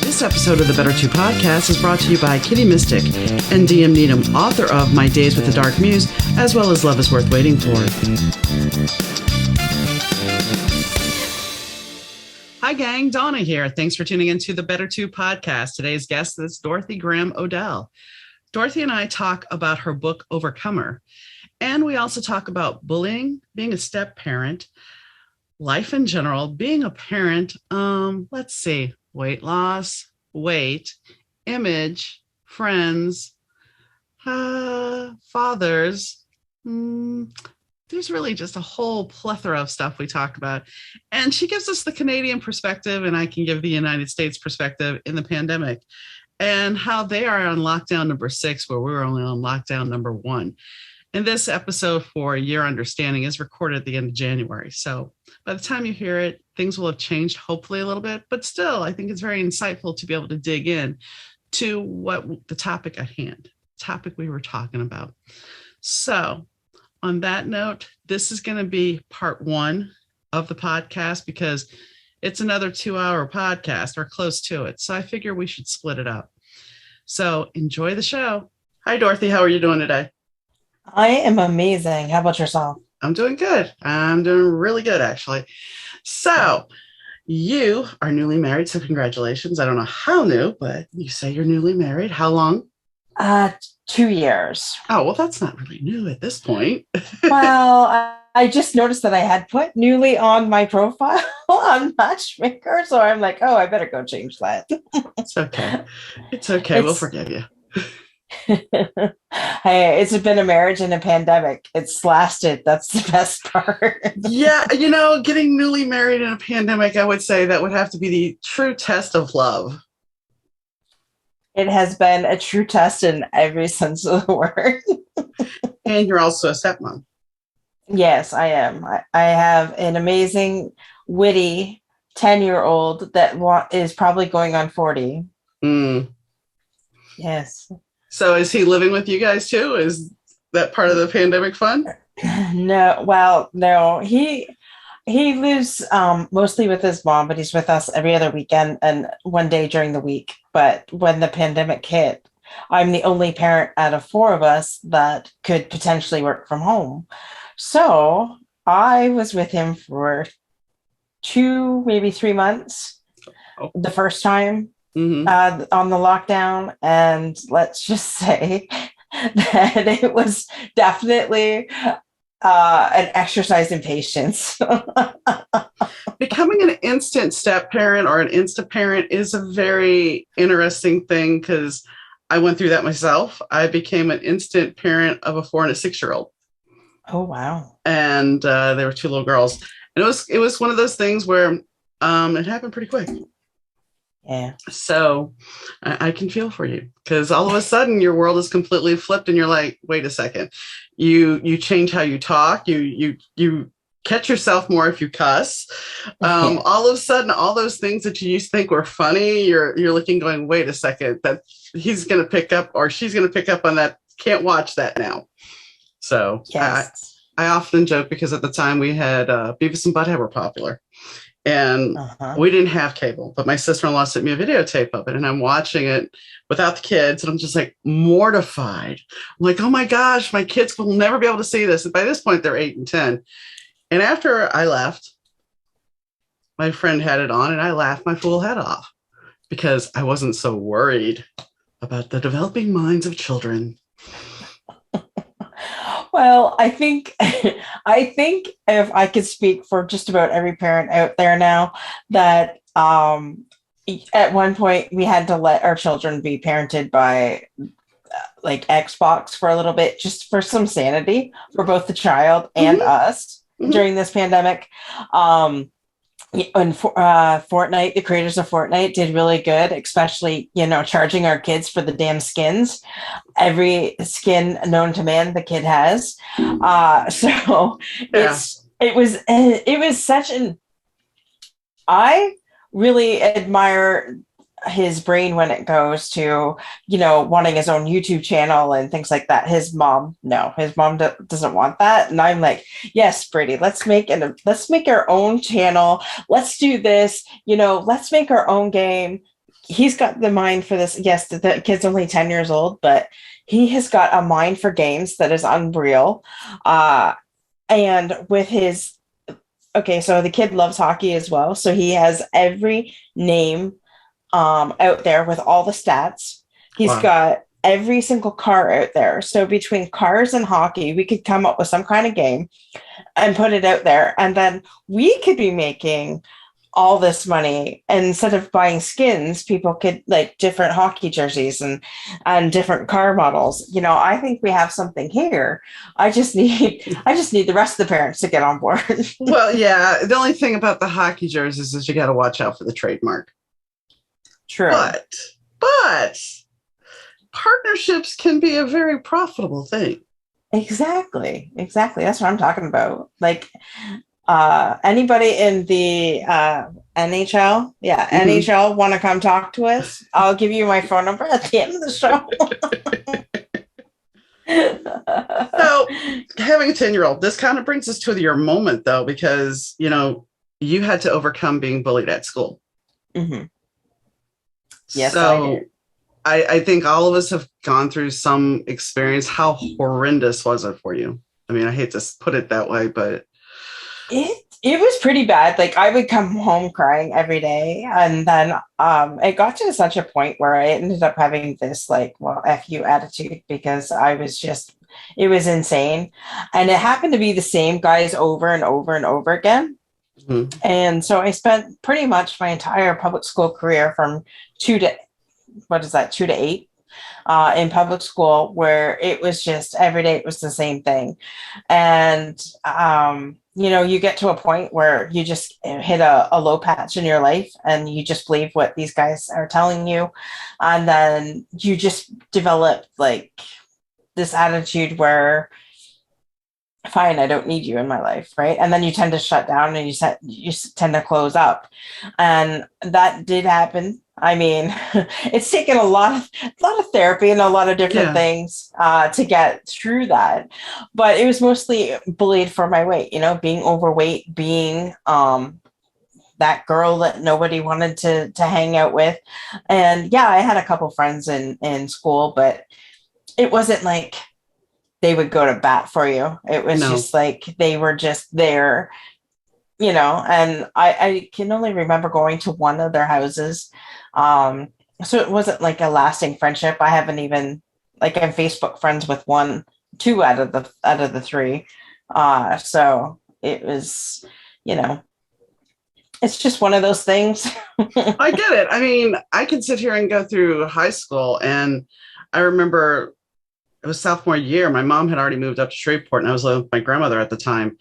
This episode of the Better Two podcast is brought to you by Kitty Mystic and DM Needom, author of My Days with the Dark Muse, as well as Love is Worth Waiting For. Hi, gang. Donna here. Thanks for tuning into the Better Two podcast. Today's guest is Dorothy Graham Odell. Dorothy and I talk about her book, Overcomer. And we also talk about bullying, being a step parent, life in general, being a parent, let's see, weight loss, weight, image, friends, fathers. There's really just a whole plethora of stuff we talk about. And she gives us the Canadian perspective, and I can give the United States perspective in the pandemic and how they are on lockdown number 6, where we were only on lockdown number 1. And this episode for Your Understanding is recorded at the end of January. So by the time you hear it, things will have changed, hopefully a little bit. But still, I think it's very insightful to be able to dig in to what the topic at hand, topic we were talking about. So on that note, this is going to be part 1 of the podcast because it's another 2-hour podcast or close to it. So I figure we should split it up. So enjoy the show. Hi, Dorothy. How are you doing today? I am amazing. How about yourself? I'm doing good. I'm doing really good, actually. So you are newly married. So congratulations. I don't know how new, but you say you're newly married. How long? 2 years. Oh, well, that's not really new at this point. Well, I just noticed that I had put newly on my profile on Matchmaker. So I'm like, oh, I better go change that. It's okay. It's okay. We'll forgive you. Hey, it's been a marriage and a pandemic. It's lasted. That's the best part. Yeah, getting newly married in a pandemic, I would say that would have to be the true test of love. It has been a true test in every sense of the word. And you're also a stepmom. Yes, I am. I have an amazing, witty 10-year-old that is probably going on 40. Yes. So is he living with you guys too? Is that part of the pandemic fun? No. He lives mostly with his mom, but he's with us every other weekend and one day during the week. But when the pandemic hit, I'm the only parent out of 4 of us that could potentially work from home. So I was with him for 2, maybe 3 months the first time. On the lockdown, and let's just say that it was definitely an exercise in patience. Becoming an instant step parent or an insta parent is a very interesting thing because I went through that myself. I became an instant parent of a 4 and a 6-year-old. Oh, wow. And they were 2 little girls. And it was one of those things where it happened pretty quick. Yeah. So I can feel for you because all of a sudden your world is completely flipped and you're like, wait a second, you change how you talk. You catch yourself more if you cuss. All of a sudden, all those things that you used to think were funny, you're looking going, wait a second, that he's going to pick up or she's going to pick up on that. Can't watch that now. So yes. I often joke because at the time we had Beavis and Butthead were popular. And we didn't have cable, but my sister-in-law sent me a videotape of it and I'm watching it without the kids. And I'm just like mortified. I'm like, oh my gosh, my kids will never be able to see this. And by this point, they're 8 and 10. And after I left, my friend had it on and I laughed my fool head off because I wasn't so worried about the developing minds of children. Well, I think if I could speak for just about every parent out there now, that at one point we had to let our children be parented by like Xbox for a little bit, just for some sanity for both the child and us during this pandemic. And Fortnite, the creators of Fortnite did really good, especially, charging our kids for the damn skins. Every skin known to man the kid has. So it was such an, I really admire his brain when it goes to, wanting his own YouTube channel and things like that. His mom, no, his mom doesn't want that. And I'm like, yes, Brady, let's make our own channel. Let's do this, let's make our own game. He's got the mind for this. Yes, the kid's only 10 years old, but he has got a mind for games that is unreal. And with his, okay, so the kid loves hockey as well. So he has every name out there with all the stats. He's Wow. got every single car out there. So between cars and hockey, we could come up with some kind of game and put it out there. And then we could be making all this money. And instead of buying skins, people could like different hockey jerseys and different car models. I think we have something here. I just need the rest of the parents to get on board. Well, yeah. The only thing about the hockey jerseys is you got to watch out for the trademark. True. But partnerships can be a very profitable thing. Exactly. That's what I'm talking about. Like anybody in the NHL, NHL want to come talk to us? I'll give you my phone number at the end of the show. So having a 10-year-old, this kind of brings us to your moment though, because you had to overcome being bullied at school. Mm-hmm. Yes, so I think all of us have gone through some experience. How horrendous was it for you? I mean, I hate to put it that way, but it was pretty bad. Like I would come home crying every day, and then it got to such a point where I ended up having this like, well, F you attitude, because I was just, it was insane, and it happened to be the same guys over and over and over again. Mm-hmm. And so I spent pretty much my entire public school career from 2 to 8 in public school, where it was just every day it was the same thing. And you get to a point where you just hit a low patch in your life and you just believe what these guys are telling you, and then you just develop like this attitude where, fine, I don't need you in my life, right? And then you tend to shut down and you tend to close up. And that did happen. I mean, it's taken a lot of therapy and a lot of different things to get through that. But it was mostly bullied for my weight, being overweight, being that girl that nobody wanted to hang out with. And I had a couple friends in school, but it wasn't like they would go to bat for you. It was just like they were just there, and I can only remember going to one of their houses. So it wasn't like a lasting friendship. I haven't even, like, I'm Facebook friends with 2 out of the 3. So it was, it's just one of those things. I get it. I mean, I can sit here and go through high school, and I remember it was sophomore year. My mom had already moved up to Shreveport, and I was living with my grandmother at the time.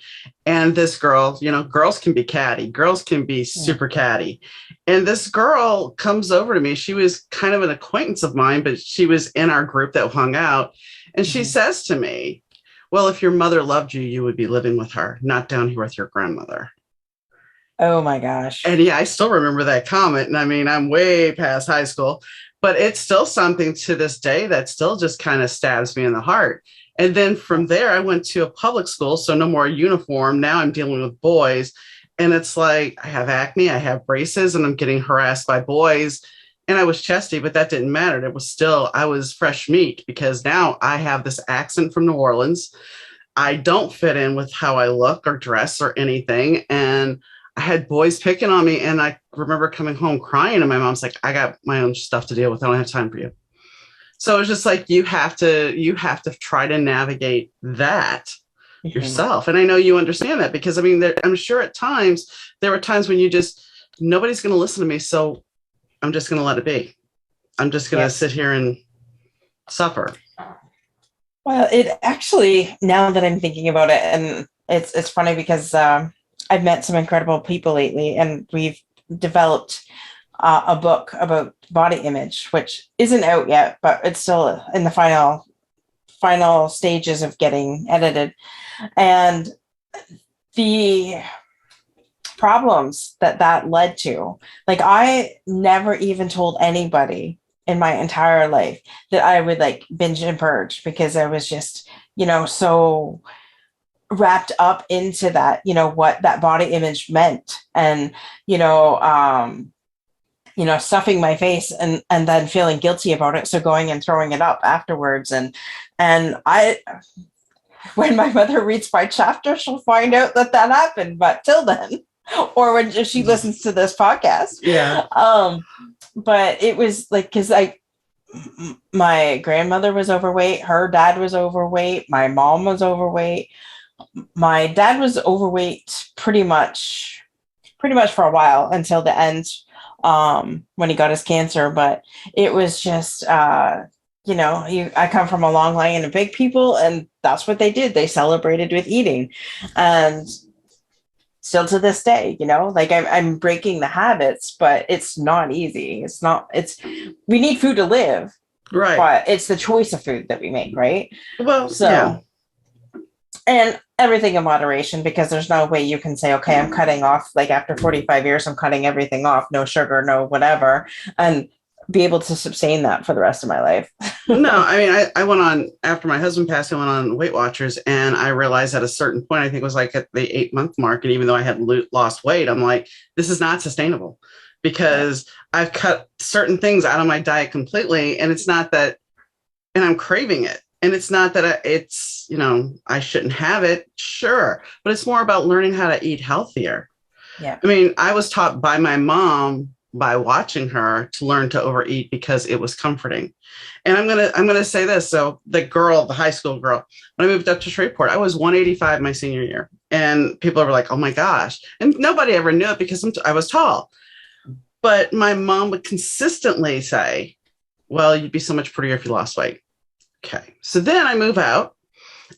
And this girl, girls can be catty. Girls can be super catty. And this girl comes over to me. She was kind of an acquaintance of mine, but she was in our group that hung out. And she says to me, well, if your mother loved you, you would be living with her, not down here with your grandmother. Oh my gosh. And I still remember that comment. And I mean, I'm way past high school, but it's still something to this day that still just kind of stabs me in the heart. And then from there, I went to a public school, so no more uniform. Now I'm dealing with boys. And it's like, I have acne, I have braces, and I'm getting harassed by boys. And I was chesty, but that didn't matter. It was still, I was fresh meat, because now I have this accent from New Orleans. I don't fit in with how I look or dress or anything. And I had boys picking on me, and I remember coming home crying, and my mom's like, I got my own stuff to deal with. I don't have time for you. So it's just like, you have to try to navigate that yourself. And I know you understand that, because I mean, I'm sure at times there were times when nobody's going to listen to me. So I'm just going to let it be. I'm just going to sit here and suffer. Well, it actually, now that I'm thinking about it, and it's funny because, I've met some incredible people lately, and we've developed a book about body image, which isn't out yet, but it's still in the final stages of getting edited. And the problems that led to. Like, I never even told anybody in my entire life that I would like binge and purge, because I was just, so wrapped up into that, what that body image meant. And, stuffing my face and then feeling guilty about it. So going and throwing it up afterwards. And when my mother reads my chapter, she'll find out that happened. But till then, or when she listens to this podcast. Yeah. But it was like, because my grandmother was overweight, her dad was overweight, my mom was overweight. My dad was overweight pretty much for a while until the end, when he got his cancer. But it was just, I come from a long line of big people, and that's what they did. They celebrated with eating. And still to this day, like I'm breaking the habits, but it's not easy. We need food to live, right? But it's the choice of food that we make, right? Well, so, yeah. And everything in moderation, because there's no way you can say, okay, I'm cutting off, like after 45 years, I'm cutting everything off, no sugar, no whatever, and be able to sustain that for the rest of my life. No, I mean, I went on, after my husband passed, I went on Weight Watchers, and I realized at a certain point, I think it was like at the 8-month mark, and even though I had lost weight, I'm like, this is not sustainable, because I've cut certain things out of my diet completely, and it's not that, and I'm craving it. And it's not that it's, I shouldn't have it, sure, but it's more about learning how to eat healthier. Yeah. I mean, I was taught by my mom, by watching her, to learn to overeat because it was comforting. And I'm gonna say this. So the high school girl, when I moved up to Shreveport, I was 185 my senior year, and people were like, "Oh my gosh!" And nobody ever knew it because I was tall. But my mom would consistently say, "Well, you'd be so much prettier if you lost weight." Okay. So then I move out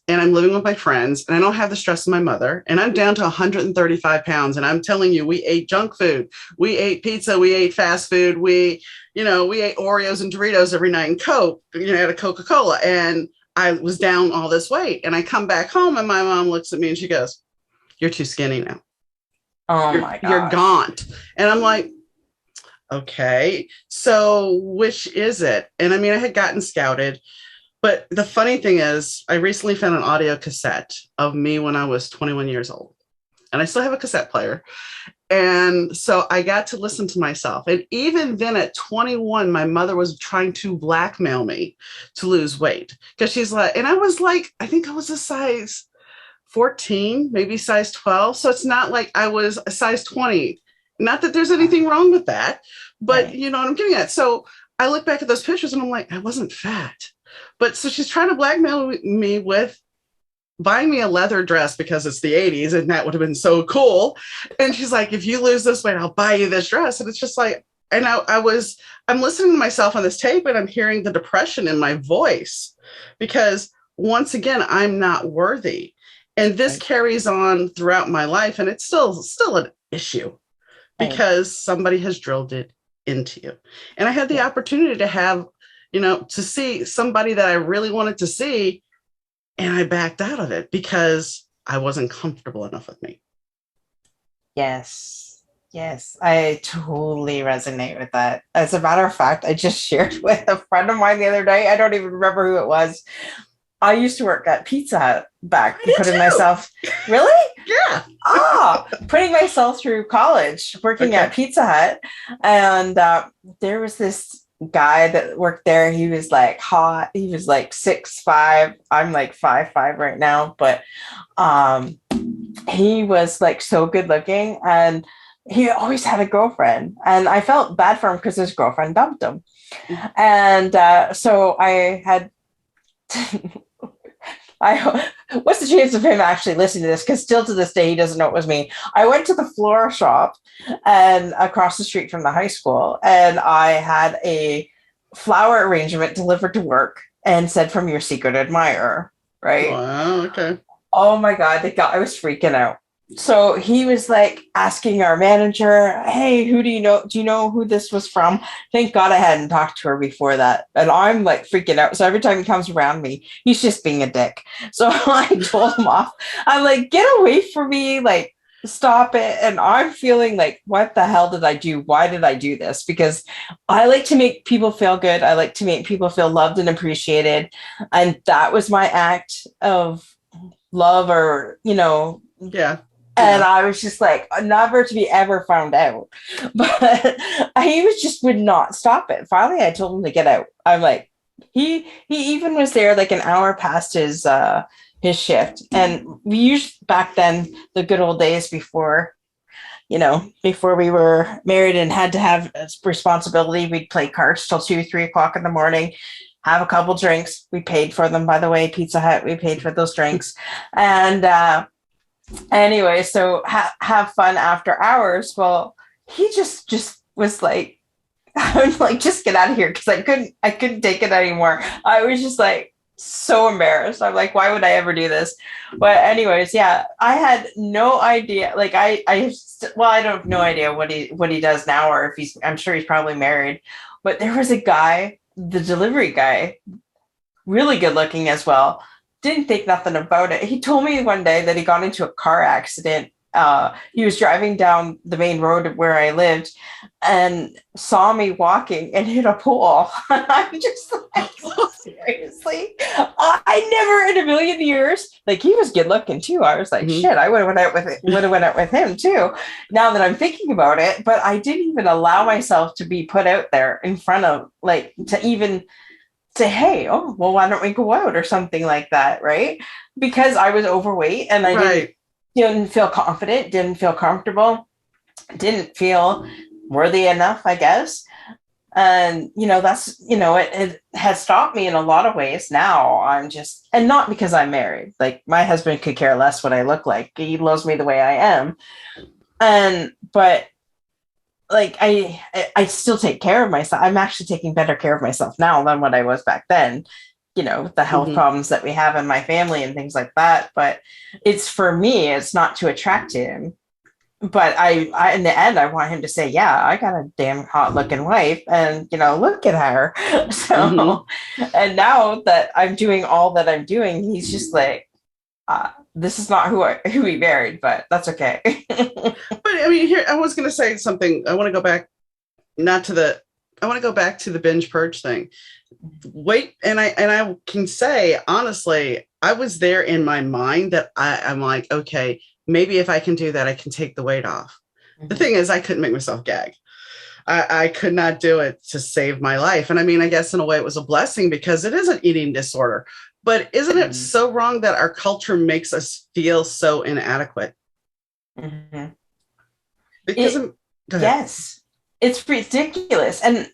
and I'm living with my friends, and I don't have the stress of my mother, and I'm down to 135 pounds. And I'm telling you, we ate junk food. We ate pizza. We ate fast food. We ate Oreos and Doritos every night, and Coke, had a Coca-Cola. And I was down all this weight, and I come back home, and my mom looks at me and she goes, "You're too skinny now. My God. You're gaunt." And I'm like, okay, so which is it? And I mean, I had gotten scouted. But the funny thing is, I recently found an audio cassette of me when I was 21 years old. And I still have a cassette player. And so I got to listen to myself. And even then at 21, my mother was trying to blackmail me to lose weight. Because she's like, and I was like, I think I was a size 14, maybe size 12. So it's not like I was a size 20. Not that there's anything wrong with that, but Right. You know what I'm getting at. So I look back at those pictures and I'm like, I wasn't fat. But so she's trying to blackmail me with buying me a leather dress because it's the 80s and that would have been so cool. And she's like, if you lose this weight, I'll buy you this dress. And it's just like, and I'm listening to myself on this tape, and I'm hearing the depression in my voice, because once again, I'm not worthy. And this carries on throughout my life. And it's still an issue because somebody has drilled it into you. And I had the opportunity to have, to see somebody that I really wanted to see, and I backed out of it because I wasn't comfortable enough with me. Yes, I totally resonate with that. As a matter of fact, I just shared with a friend of mine the other day. I don't even remember who it was. I used to work at Pizza Hut back, putting myself, really? Yeah. Putting myself through college, working at Pizza Hut. And there was this guy that worked there. He was like hot. He was like 6'5". I'm like 5'5" right now, but he was like so good looking, and he always had a girlfriend, and I felt bad for him because his girlfriend dumped him. And so I had what's the chance of him actually listening to this? Because still to this day, he doesn't know it was me. I went to the floral shop and across the street from the high school, and I had a flower arrangement delivered to work and said, "From your secret admirer." Right? Wow. Okay. Oh my God, I was freaking out. So he was like asking our manager, "Hey, who do you know? Do you know who this was from?" Thank God I hadn't talked to her before that. And I'm like freaking out. So every time he comes around me, he's just being a dick. So I told him off. I'm like, "Get away from me." Like, stop it. And I'm feeling like, what the hell did I do? Why did I do this? Because I like to make people feel good. I like to make people feel loved and appreciated. And that was my act of love, or, Yeah. and Yeah. I was just like, never to be ever found out. But he was just would not stop it. Finally, I told him to get out. I'm like, he even was there like an hour past his shift. And we used back then, the good old days before, before we were married and had to have responsibility, we'd play cards till 2, 3 o'clock in the morning, have a couple drinks. We paid for them, by the way. Pizza Hut, we paid for those drinks. And anyway, so have fun after hours. Well, he just was like, I was like, just get out of here, because I couldn't take it anymore. I was just like so embarrassed. I'm like, why would I ever do this? But anyways, yeah, I had no idea. Like well, I don't have no idea what he does now, or if I'm sure he's probably married. But there was a guy, the delivery guy, really good looking as well. Didn't think nothing about it. He told me one day that he got into a car accident. He was driving down the main road where I lived and saw me walking and hit a pole. I'm just like, seriously? I never in a million years, like, he was good looking too. I was like, Mhm. shit, I would have went out with him too. Now that I'm thinking about it, but I didn't even allow myself to be put out there in front of, like, to even say, hey, oh, well, why don't we go out or something like that, right? Because I was overweight and I didn't Right. didn't feel confident, didn't feel comfortable, didn't feel worthy enough, I guess. And that's it has stopped me in a lot of ways. Now I'm just, and not because I'm married. Like, my husband could care less what I look like. He loves me the way I am. And but like I still take care of myself. I'm actually taking better care of myself now than what I was back then, with the health Mhm. problems that we have in my family and things like that. But it's, for me, it's not to attract him. But I in the end, I want him to say, yeah, I got a damn hot looking wife, and look at her. Mhm. So, and now that I'm doing all that I'm doing, he's just like, this is not who we married, but that's okay. But I mean, here I was going to say something. I want to go back, not to the. I want to go back to the binge purge thing. Wait, and I can say honestly, I was there in my mind that I'm like, okay, maybe if I can do that, I can take the weight off. The Mhm. thing is, I couldn't make myself gag. I could not do it to save my life. And I mean, I guess in a way it was a blessing because it is an eating disorder. But isn't it Mhm. so wrong that our culture makes us feel so inadequate? Mhm. Because It, I'm, go ahead. yes, it's ridiculous. And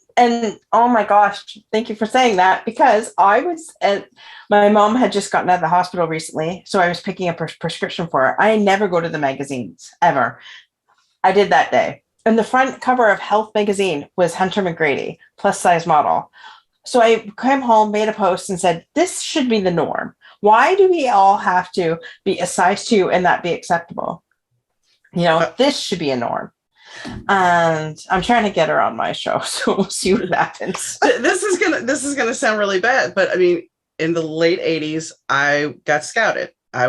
oh my gosh, thank you for saying that, because my mom had just gotten out of the hospital recently, so I was picking up a prescription for her. I never go to the magazines ever. I did that day. And the front cover of Health magazine was Hunter McGrady, plus size model. So I came home, made a post, and said, this should be the norm. Why do we all have to be a size 2 and that be acceptable? Uh, This should be a norm. And I'm trying to get her on my show, so we'll see what happens. this is gonna sound really bad, but I mean, in the late '80s, I got scouted. I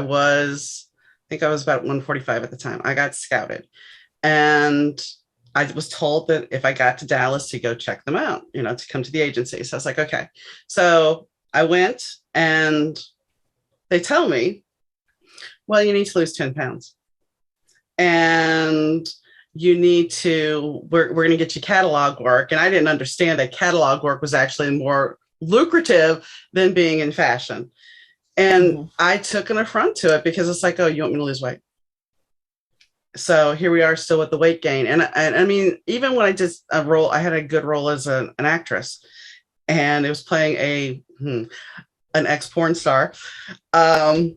think I was about 145 at the time. I got scouted, and I was told that if I got to Dallas to go check them out, to come to the agency. So I was like, okay. So I went, and they tell me, well, you need to lose 10 pounds. And we're going to get you catalog work. And I didn't understand that catalog work was actually more lucrative than being in fashion. And Mm-hmm. I took an affront to it because it's like, oh, you want me to lose weight? So here we are still with the weight gain. And I mean, even when I did a role, I had a good role as an actress, and it was playing an ex porn star. Um,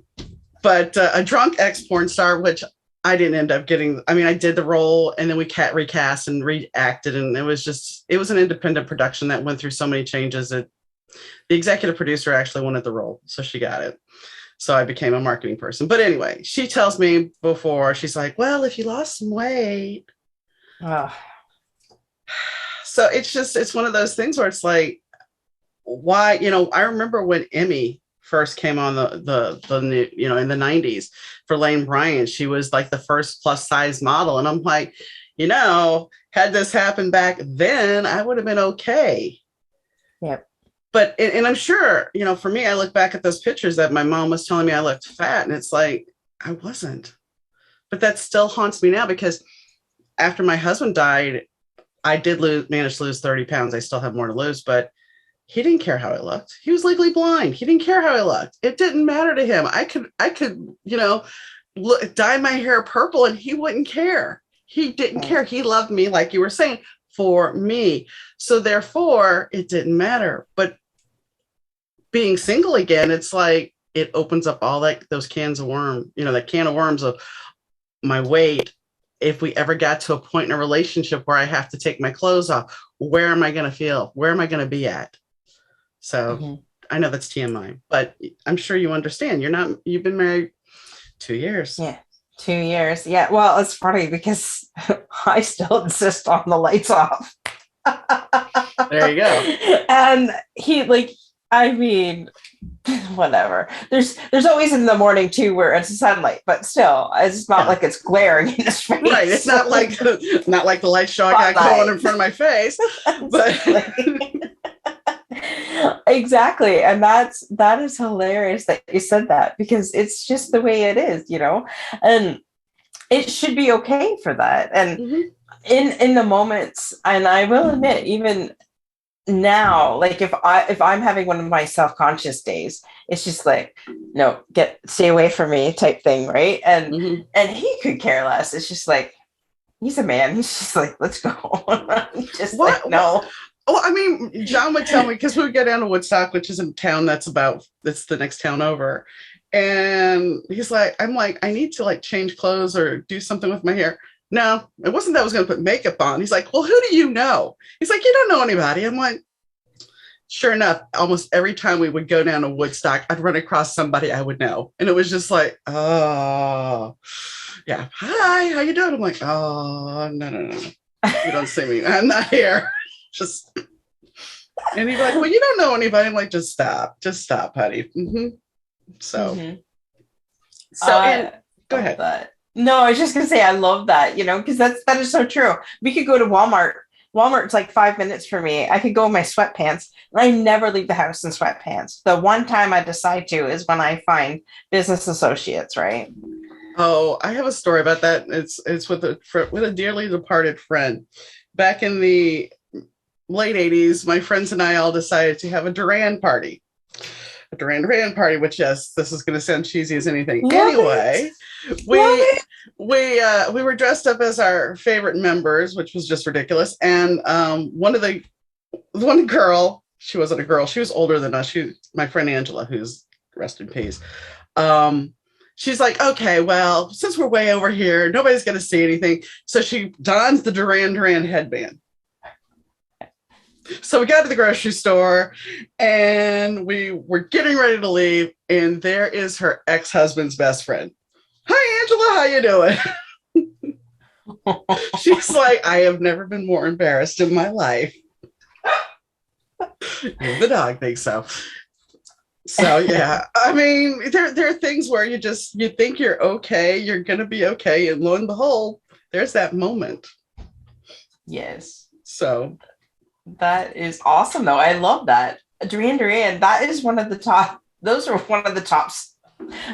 but a drunk ex porn star, which I didn't end up getting. I mean, I did the role, and then we recast and reacted, and it was an independent production that went through so many changes that the executive producer actually wanted the role, so she got it. So I became a marketing person. But anyway, she tells me before, she's like, well, if you lost some weight. Oh, So it's one of those things where it's like, why, I remember when Emmy first came on the in the 90s for Lane Bryant. She was like the first plus size model. And I'm like, had this happened back then, I would have been okay. Yep. But, and I'm sure, for me, I look back at those pictures that my mom was telling me I looked fat, and it's like, I wasn't. But that still haunts me now, because after my husband died, I did manage to lose 30 pounds. I still have more to lose, but he didn't care how I looked. He was legally blind. He didn't care how I looked. It didn't matter to him. I could, dye my hair purple and he wouldn't care. He didn't care. He loved me, like you were saying, for me. So therefore, it didn't matter. But being single again, it's like it opens up all those cans of worms, that can of worms of my weight. If we ever got to a point in a relationship where I have to take my clothes off, where am I going to feel? Where am I going to be at? So I know that's TMI, but I'm sure you understand. You've been married 2 years. Yeah. 2 years. Yeah. Well, it's funny because I still insist on the lights off. There you go. And he whatever. There's always in the morning too where it's sunlight, but still, it's not like it's glaring in his face. Right. It's not like the light show I got going in front of my face. But exactly. And that is hilarious that you said that, because it's just the way it is, and it should be okay for that. And in the moments, and I will admit, even now, like if I'm having one of my self-conscious days, it's just like, no, stay away from me type thing, right? And he could care less. It's just like, he's a man. He's just like, let's go. Just like, no. Well, I mean, John would tell me, because we would go down to Woodstock, which is a town that's the next town over. And he's like, I'm like, I need to change clothes or do something with my hair. No, it wasn't that I was going to put makeup on. He's like, well, who do you know? He's like, you don't know anybody. I'm like, sure enough, almost every time we would go down to Woodstock, I'd run across somebody I would know. And it was just like, oh, yeah. Hi, how you doing? I'm like, oh, no. You don't see me. I'm not here. Just, and he'd be like, well, you don't know anybody. I'm like, just stop, honey. So go ahead. That. No, I was just gonna say I love that, because that is so true. We could go to Walmart. Walmart's like 5 minutes for me. I could go in my sweatpants, and I never leave the house in sweatpants. The one time I decide to is when I find business associates, right? Oh, I have a story about that. It's with a dearly departed friend. Back in the late 80s, my friends and I all decided to have a Duran party. A Duran party, which, yes, this is going to sound cheesy as anything. Anyway, we were dressed up as our favorite members, which was just ridiculous. And one girl, she wasn't a girl, she was older than us. My friend Angela, who's rest in peace. She's like, okay, well, since we're way over here, nobody's going to see anything. So she dons the Duran headband. So we got to the grocery store and we were getting ready to leave. And there is her ex-husband's best friend. Hi, Angela, how you doing? She's like, I have never been more embarrassed in my life. The dog thinks so. So, yeah, I mean, there are things where you think you're okay, you're going to be okay. And lo and behold, there's that moment. Yes. So. That is awesome, though. I love that. Duran, that is one of the top, those were one of the top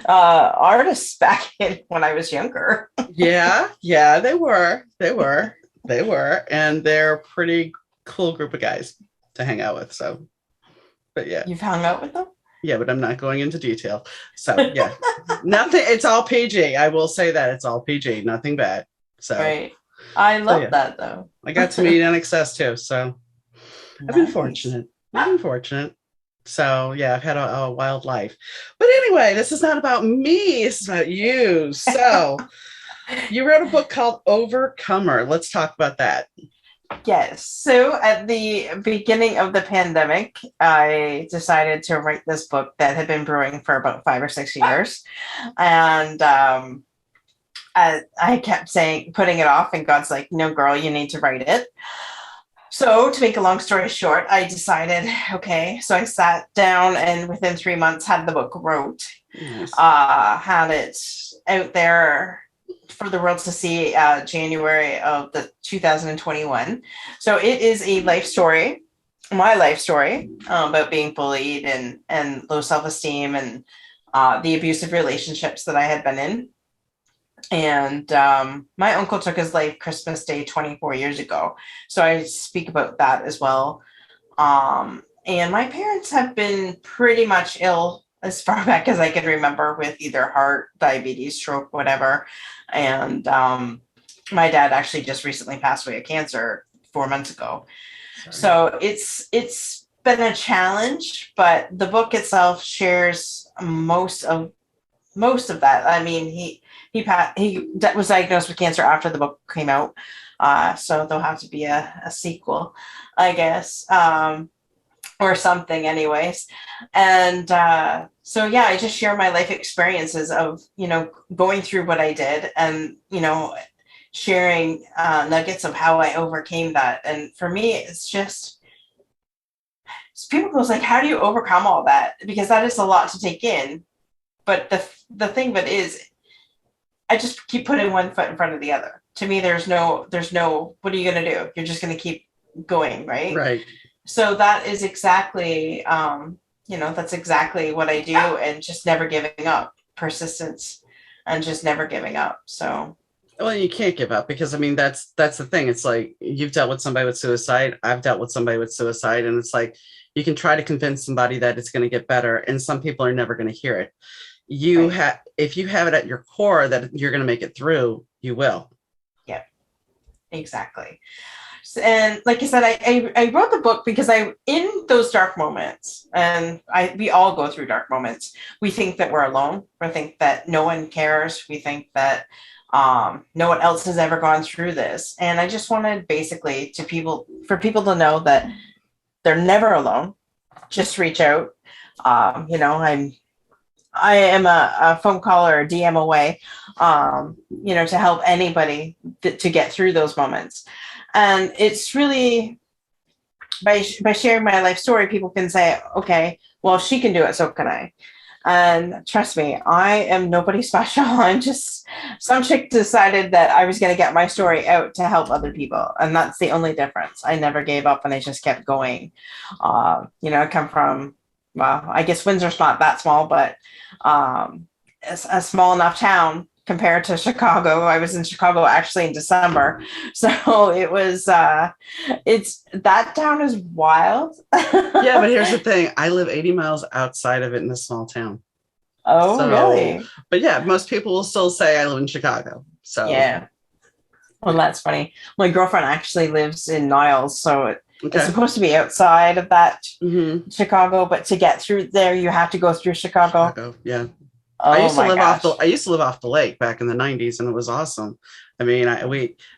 artists back when I was younger. Yeah, they were. And they're a pretty cool group of guys to hang out with. So, but yeah. You've hung out with them? Yeah, but I'm not going into detail. So, yeah. Nothing, it's all PG. I will say that it's all PG, nothing bad. So, right. I love that, though. I got to meet NXS too, so. Nice. I've been fortunate. So, yeah, I've had a wild life. But anyway, this is not about me. This is about you. So, you wrote a book called Overcomer. Let's talk about that. Yes. So, at the beginning of the pandemic, I decided to write this book that had been brewing for about 5 or 6 years. And I kept putting it off, and God's like, no, girl, you need to write it. So to make a long story short, I decided, okay, so I sat down and within 3 months had the book wrote, Nice. had it out there for the world to see January of the 2021. So it is a life story, my life story, about being bullied and low self-esteem and the abusive relationships that I had been in. And my uncle took his life Christmas Day 24 years ago. So I speak about that as well. And my parents have been pretty much ill as far back as I can remember with either heart, diabetes, stroke, whatever. And my dad actually just recently passed away of cancer 4 months ago. Sorry. So it's been a challenge, but the book itself shares most of that. I mean, he was diagnosed with cancer after the book came out, so there'll have to be a sequel, I guess, or something, anyways. And so yeah, I just share my life experiences of going through what I did, and sharing nuggets of how I overcame that. And for me, it's just people goes like, how do you overcome all that? Because that is a lot to take in. But the thing of it is, I just keep putting one foot in front of the other. To me, there's no what are you gonna do? You're just gonna keep going, right? Right. So that is exactly that's exactly what I do, and just never giving up, persistence, and just never giving up. So Well, you can't give up because I mean that's the thing. It's like you've dealt with somebody with suicide. I've dealt with somebody with suicide, and it's like you can try to convince somebody that it's going to get better, and some people are never going to hear it. You right, have if you have it at your core that you're going to make it through, you will. yeah, exactly. And like I said, I wrote the book because I in those dark moments, and we all go through dark moments. We think that we're alone. We think that no one cares. We think that no one else has ever gone through this. And I just wanted basically for people to know that they're never alone. Just reach out. I am a phone call or a DM away, to help anybody to get through those moments. And it's really by sharing my life story, people can say, okay, well, if she can do it, so can I. And trust me, I am nobody special. I'm just some chick decided that I was going to get my story out to help other people. And that's the only difference. I never gave up and I just kept going. I come from, well, I guess Windsor's not that small, but it's a small enough town compared to Chicago. I was in Chicago actually in December. So it was, it's that town is wild. Yeah, but here's the thing. I live 80 miles outside of it in a small town. Oh, So, really? but yeah, most people will still say I live in Chicago. So, Yeah. Well, that's funny. My girlfriend actually lives in Niles, so it's okay. supposed to be outside of that Mm-hmm. Chicago, but to get through there, you have to go through Chicago. Chicago. Yeah. Oh my I gosh. used to live off the lake back in the 90s and it was awesome. I mean,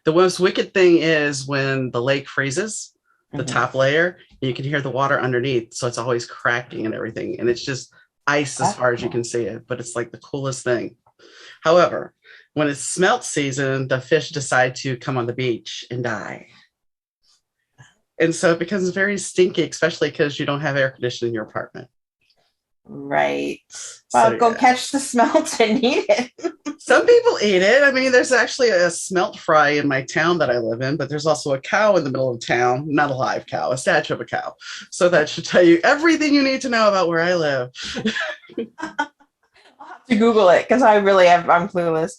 the most wicked thing is when the lake freezes, the Mhm. top layer, and you can hear the water underneath, so it's always cracking and everything and it's just ice as That's far as you cool. can see it, but it's like the coolest thing. However, when it's smelt season, the fish decide to come on the beach and die. And so it becomes very stinky, especially because you don't have air conditioning in your apartment. Right. So Well, go yeah. catch the smelt and eat it. Some people eat it. I mean, there's actually a smelt fry in my town that I live in, but there's also a cow in the middle of town, not a live cow, a statue of a cow. So that should tell you everything you need to know about where I live. I'll have to Google it because I'm clueless.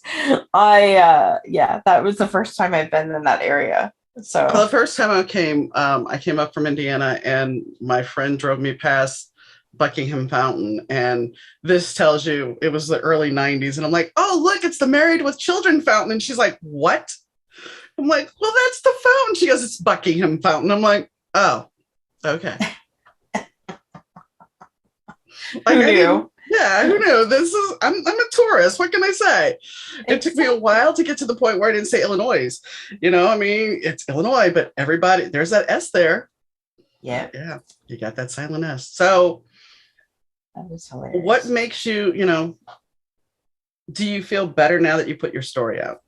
Yeah, that was the first time I've been in that area. Well, So, the first time I came up from Indiana, and my friend drove me past Buckingham Fountain, and this tells you it was the early '90s, and I'm like, oh look, it's the Married with Children fountain, and she's like, what? I'm like, well, that's the fountain. She goes, it's Buckingham Fountain. I'm like, oh, okay. Like who I didn't. knew? Yeah, who knew? I'm a tourist. What can I say? It took me a Exactly. while to get to the point where I didn't say Illinois. I mean, it's Illinois, but everybody there's that S there. Yeah, Yeah, you got that silent S. So, that was what hilarious. makes you, do you feel better now that you put your story out?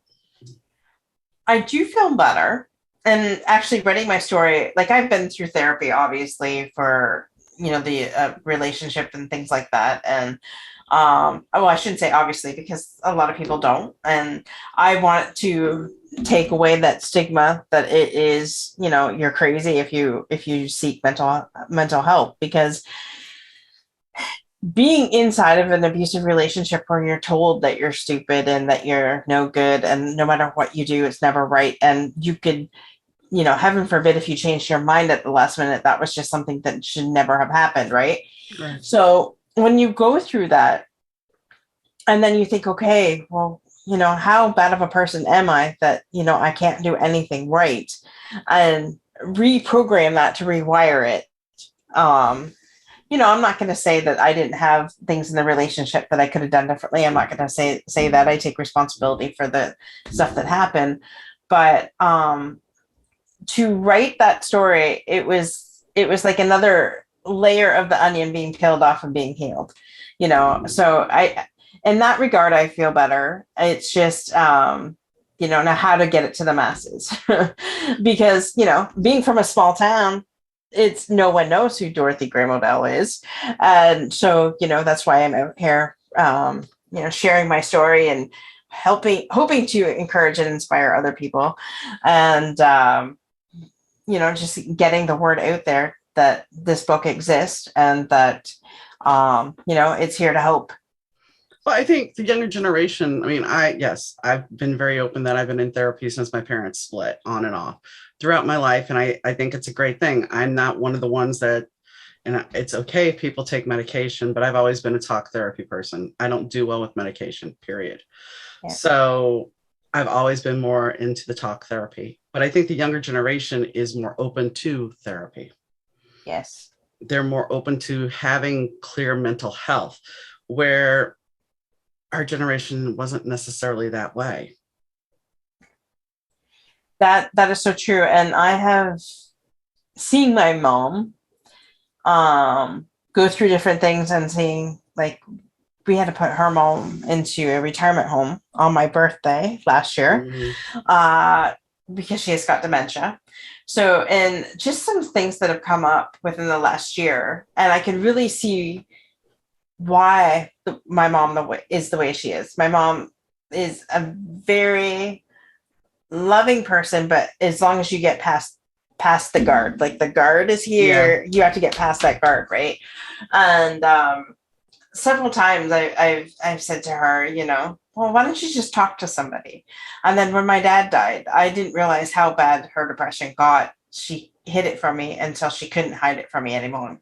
I do feel better. and actually writing my story, like I've been through therapy, obviously, for, the relationship and things like that. And well, I shouldn't say obviously, because a lot of people don't. And I want to take away that stigma that it is, you're crazy if you seek mental health, because being inside of an abusive relationship where you're told that you're stupid and that you're no good and no matter what you do, it's never right. And you could, heaven forbid, if you changed your mind at the last minute, that was just something that should never have happened. Right. Right. So when you go through that and then you think, okay, well, how bad of a person am I that, I can't do anything right, and reprogram that to rewire it. Um, I'm not going to say that I didn't have things in the relationship that I could have done differently. I'm not going to say that I take responsibility for the stuff that happened, but to write that story, it was like another layer of the onion being peeled off and being healed. So in that regard, I feel better. It's just now how to get it to the masses, because being from a small town, it's no one knows who Dorothy Graham is. And so, that's why I'm out here, sharing my story and hoping to encourage and inspire other people. And, just getting the word out there that this book exists and that, it's here to help. Well, I think the younger generation, I mean, yes, I've been very open that I've been in therapy since my parents split on and off throughout my life. And I think it's a great thing. I'm not one of the ones that, and it's okay if people take medication, but I've always been a talk therapy person. I don't do well with medication, period. Yeah. So I've always been more into the talk therapy, but I think the younger generation is more open to therapy. Yes. They're more open to having clear mental health, where our generation wasn't necessarily that way. That is so true. And I have seen my mom go through different things, and seeing, like, we had to put her mom into a retirement home on my birthday last year, because she has got dementia. So, and just some things that have come up within the last year, and I can really see why my mom is the way she is. My mom is a very loving person, but as long as you get past the guard, like the guard is here, you have to get past that guard, right? And several times I've said to her, well, why don't you just talk to somebody? And then when my dad died, I didn't realize how bad her depression got. She hid it from me until she couldn't hide it from me anymore.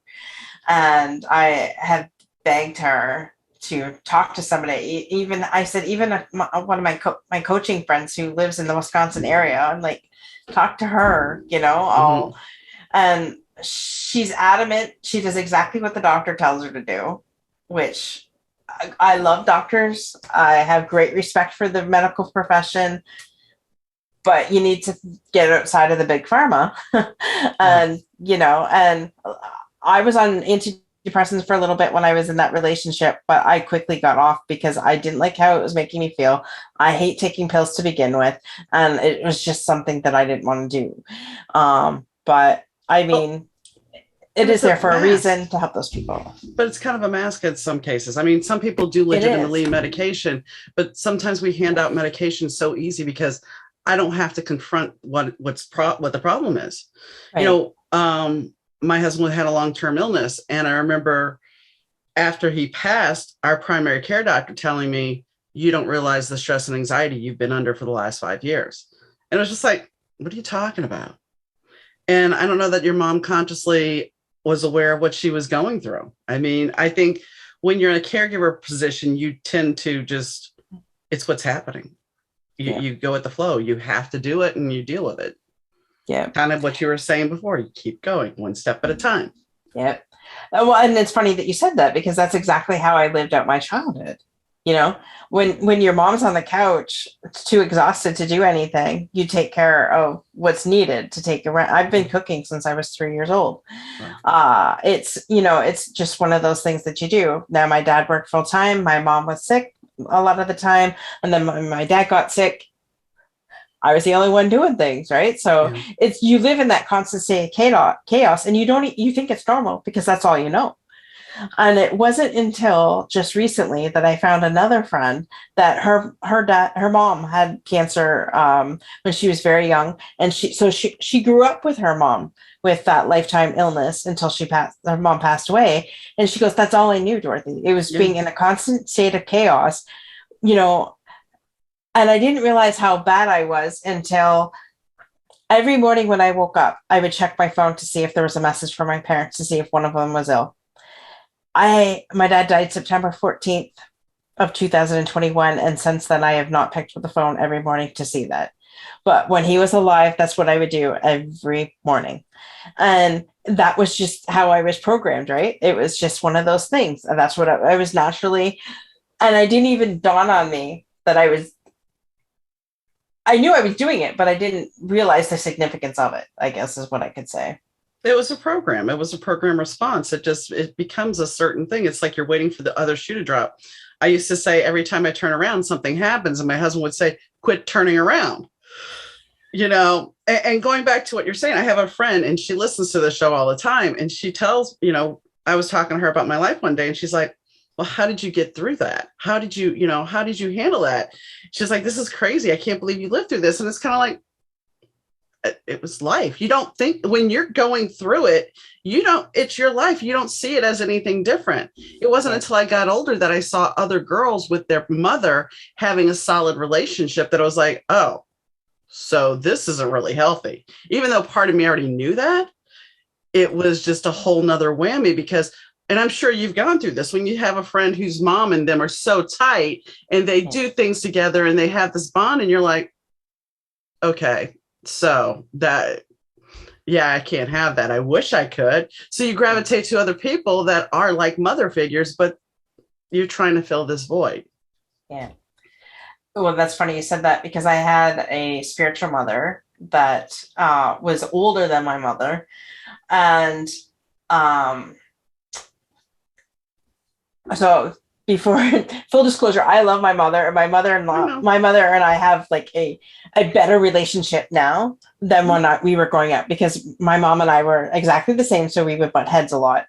And I had begged her to talk to somebody. Even I said, even one of my coaching friends who lives in the Wisconsin area, I'm like, talk to her, and she's adamant. She does exactly what the doctor tells her to do, which I love doctors. I have great respect for the medical profession, but you need to get outside of the big pharma. And, and I was on antidepressants for a little bit when I was in that relationship, but I quickly got off because I didn't like how it was making me feel. I hate taking pills to begin with, and it was just something that I didn't want to do. But I mean, it is there for a reason to help those people. But it's kind of a mask in some cases. I mean, some people do legitimately medication, but sometimes we hand out medication so easy because I don't have to confront what the problem is. Right. My husband had a long-term illness, and I remember after he passed, our primary care doctor telling me, you don't realize the stress and anxiety you've been under for the last 5 years. And it was just like, what are you talking about? And I don't know that your mom consciously was aware of what she was going through. I mean, I think when you're in a caregiver position, you tend to just, it's what's happening. You go with the flow. You have to do it and you deal with it. Yeah. Kind of what you were saying before. You keep going one step at a time. Yep. Well, and it's funny that you said that, because that's exactly how I lived out my childhood. When your mom's on the couch, it's too exhausted to do anything, you take care of what's needed to take around. I've been cooking since I was 3 years old. Wow. It's just one of those things that you do. Now, my dad worked full time. My mom was sick a lot of the time. And then my dad got sick. I was the only one doing things, right? So Yeah. it's, you live in that constant state of chaos, and you think it's normal because that's all you know. And it wasn't until just recently that I found another friend that her mom had cancer when she was very young, and she grew up with her mom with that lifetime illness until her mom passed away. And she goes, "That's all I knew, Dorothy. It was Yeah. being in a constant state of chaos, you know." And I didn't realize how bad I was until every morning when I woke up, I would check my phone to see if there was a message from my parents to see if one of them was ill. My dad died September 14th of 2021. And since then, I have not picked up the phone every morning to see that. But when he was alive, that's what I would do every morning. And that was just how I was programmed, right? It was just one of those things. And that's what I was naturally. And I didn't even dawn on me that I knew I was doing it, but I didn't realize the significance of it, I guess is what I could say. It was a program. It was a program response. It becomes a certain thing. It's like you're waiting for the other shoe to drop. I used to say every time I turn around, something happens. And my husband would say, quit turning around. And going back to what you're saying, I have a friend and she listens to the show all the time. And she tells, I was talking to her about my life one day and she's like, well, how did you get through that? How did you handle that? She's like, this is crazy. I can't believe you lived through this. And it's kind of like, it was life. You don't think when you're going through it, it's your life. You don't see it as anything different. It wasn't until I got older that I saw other girls with their mother having a solid relationship that I was like, oh, so this isn't really healthy. Even though part of me already knew that, it was just a whole nother whammy because, and I'm sure you've gone through this when you have a friend whose mom and them are so tight and they do things together and they have this bond and you're like, okay, so that, yeah, I can't have that. I wish I could. So you gravitate to other people that are like mother figures, but you're trying to fill this void. Yeah. Well, that's funny you said that because I had a spiritual mother that was older than my mother. And so before full disclosure, I love my mother, and my mother and I have like a better relationship now than when we were growing up because my mom and I were exactly the same. So we would butt heads a lot.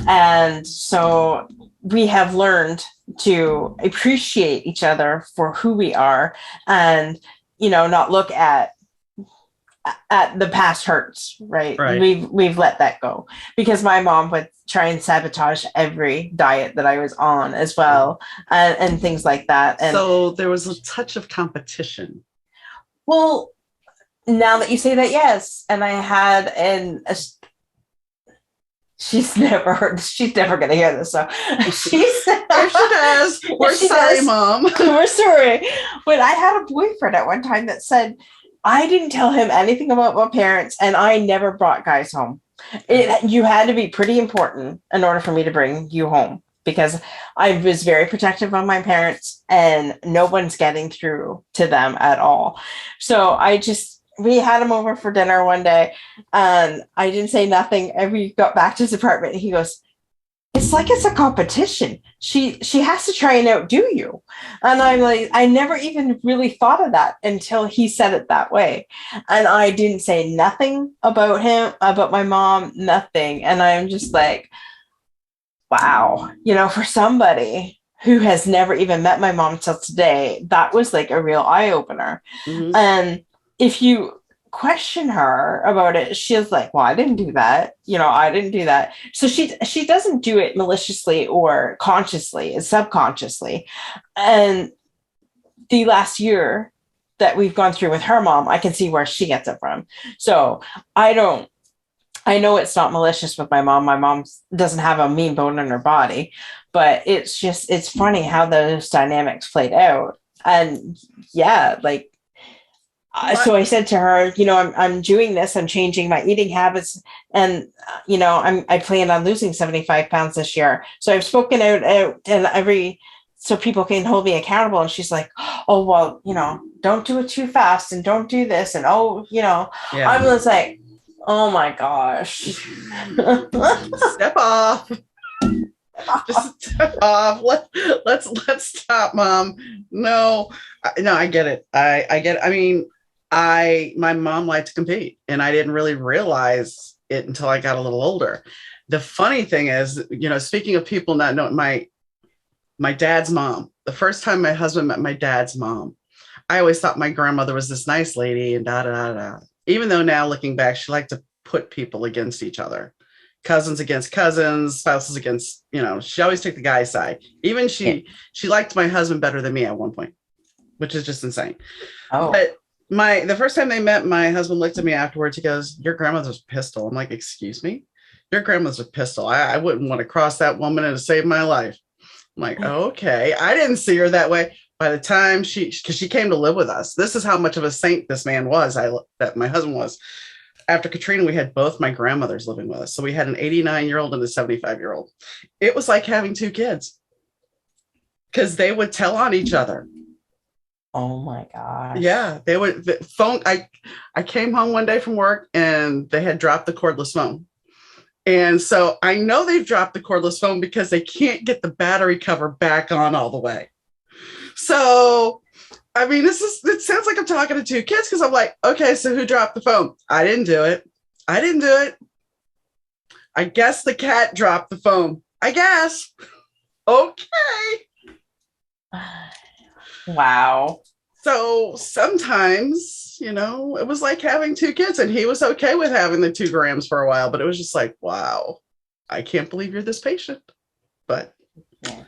And so we have learned to appreciate each other for who we are and, not look at the past hurts, right? We've let that go because my mom would try and sabotage every diet that I was on as well, and things like that. And so there was a touch of competition. Well, now that you say that, yes. And I had she's never going to hear this. So she's if she does, we're sorry, Mom. We're sorry. But I had a boyfriend at one time that said, I didn't tell him anything about my parents, and I never brought guys home. You had to be pretty important in order for me to bring you home because I was very protective of my parents, and no one's getting through to them at all. So we had him over for dinner one day, and I didn't say nothing. And we got back to his apartment, and he goes, it's like it's a competition. She has to try and outdo you. And I'm like, I never even really thought of that until he said it that way. And I didn't say nothing about him, about my mom, nothing. And I'm just like, wow, for somebody who has never even met my mom till today, that was like a real eye opener. Mm-hmm. And if you question her about it, she's like, well, I didn't do that. I didn't do that. So she doesn't do it maliciously or consciously, it's subconsciously. And the last year that we've gone through with her mom, I can see where she gets it from. So I know it's not malicious with my mom. My mom doesn't have a mean bone in her body, but it's funny how those dynamics played out. And yeah, like, so I said to her, I'm doing this. I'm changing my eating habits, and I plan on losing 75 pounds this year. So I've spoken out and so people can hold me accountable. And she's like, oh well, don't do it too fast, and don't do this, and yeah. I'm just like, oh my gosh, step off. Just step off. Let's stop, Mom. No, I get it. I get it. I mean, my mom liked to compete, and I didn't really realize it until I got a little older. The funny thing is, speaking of people not knowing, my dad's mom, the first time my husband met my dad's mom, I always thought my grandmother was this nice lady and da da da da. Even though now looking back, she liked to put people against each other, cousins against cousins, spouses against, she always took the guy's side. Even she liked my husband better than me at one point, which is just insane. Oh. But the first time they met, my husband looked at me afterwards. He goes, "Your grandmother's a pistol." I'm like, "Excuse me? Your grandmother's a pistol. I wouldn't want to cross that woman and save my life." I'm like, "Okay." I didn't see her that way. By the time because she came to live with us, this is how much of a saint this man was. That my husband was. After Katrina, we had both my grandmothers living with us. So we had an 89-year-old and a 75-year-old. It was like having two kids because they would tell on each other. Oh my gosh. Yeah, they would. The phone. I came home one day from work and they had dropped the cordless phone. And so I know they've dropped the cordless phone because they can't get the battery cover back on all the way. So, I mean, it sounds like I'm talking to two kids because I'm like, okay, so who dropped the phone? I didn't do it. I didn't do it. I guess the cat dropped the phone. I guess. Okay. Wow. So sometimes, it was like having two kids, and he was okay with having the 2 grams for a while, but it was just like, wow, I can't believe you're this patient. But yeah.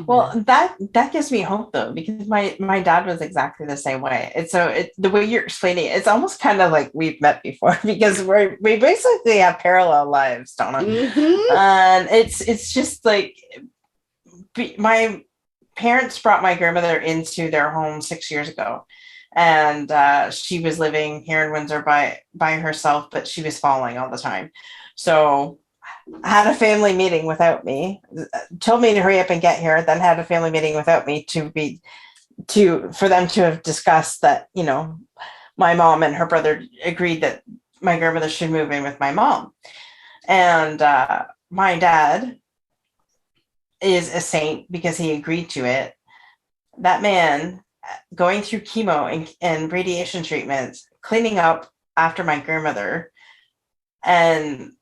Well, that gives me hope though, because my dad was exactly the same way. And so the way you're explaining it, it's almost kind of like we've met before because we basically have parallel lives, Donna. Mm-hmm. And it's just like my parents brought my grandmother into their home 6 years ago, and she was living here in Windsor by herself, but she was falling all the time. So I had a family meeting without me, told me to hurry up and get here, then had a family meeting without me for them to have discussed that, my mom and her brother agreed that my grandmother should move in with my mom. And my dad is a saint because he agreed to it. That man going through chemo and radiation treatments, cleaning up after my grandmother, and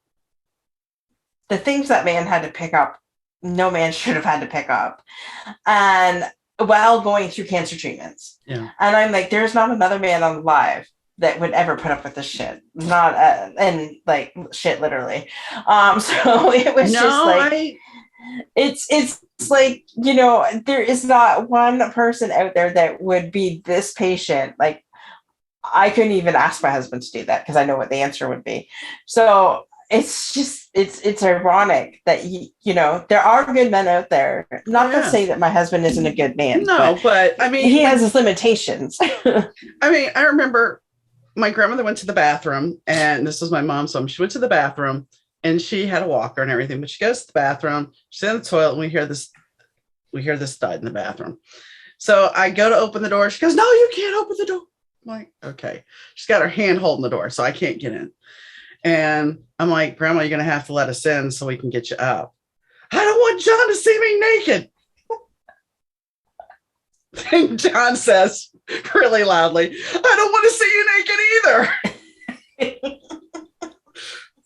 the things that man had to pick up, no man should have had to pick up. And while going through cancer treatments. Yeah. And I'm like, there's not another man alive that would ever put up with this shit. Not and like shit literally. So it was just like it's like, there is not one person out there that would be this patient. Like I couldn't even ask my husband to do that because I know what the answer would be. So it's just it's ironic that there are good men out there. Not to say that my husband isn't a good man. No, but I mean he has his limitations. I mean, I remember my grandmother went to the bathroom, and this was my mom's home. She went to the bathroom and she had a walker and everything, but she goes to the bathroom, she's in the toilet, and we hear this thud in the bathroom. So I go to open the door. She goes, "No, you can't open the door." I'm like, okay. She's got her hand holding the door, so I can't get in. And I'm like, "Grandma, you're going to have to let us in so we can get you up." "I don't want John to see me naked." And John says really loudly, "I don't want to see you naked either."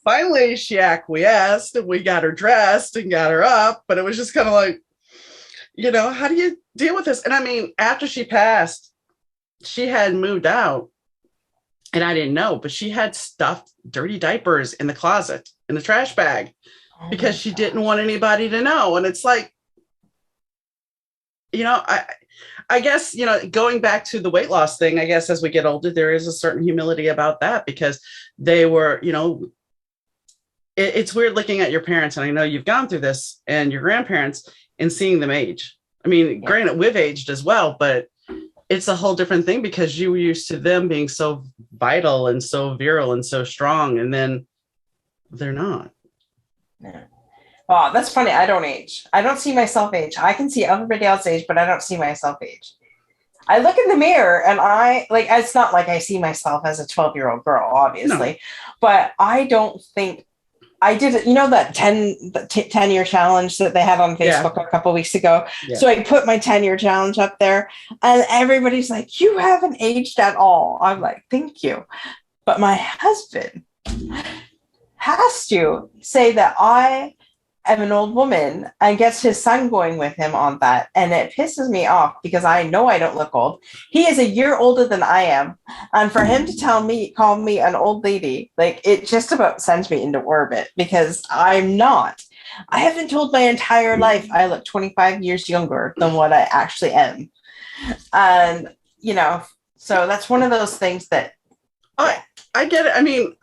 Finally, she acquiesced, and we got her dressed and got her up. But it was just kind of like, how do you deal with this? And I mean, after she passed, she had moved out. And I didn't know, but she had stuffed dirty diapers in the closet, in the trash bag, because she didn't want anybody to know. And it's like, I guess, going back to the weight loss thing, I guess as we get older, there is a certain humility about that because they were, it's weird looking at your parents. And I know you've gone through this and your grandparents and seeing them age. I mean, granted, we've aged as well, but it's a whole different thing because you were used to them being so vital and so virile and so strong, and then they're not. Yeah. Oh, that's funny. I don't age. I don't see myself age. I can see everybody else age, but I don't see myself age. I look in the mirror and it's not like I see myself as a 12-year-old girl, obviously, but I don't think I did, that 10-year challenge that they had on Facebook a couple of weeks ago. Yeah. So I put my 10-year challenge up there and everybody's like, you haven't aged at all. I'm like, thank you. But my husband has to say that I am an old woman and gets his son going with him on that. And it pisses me off because I know I don't look old. He is a year older than I am. And for him to call me an old lady, like it just about sends me into orbit because I'm not. I have been told my entire life I look 25 years younger than what I actually am. And, so that's one of those things that. I get it. I mean,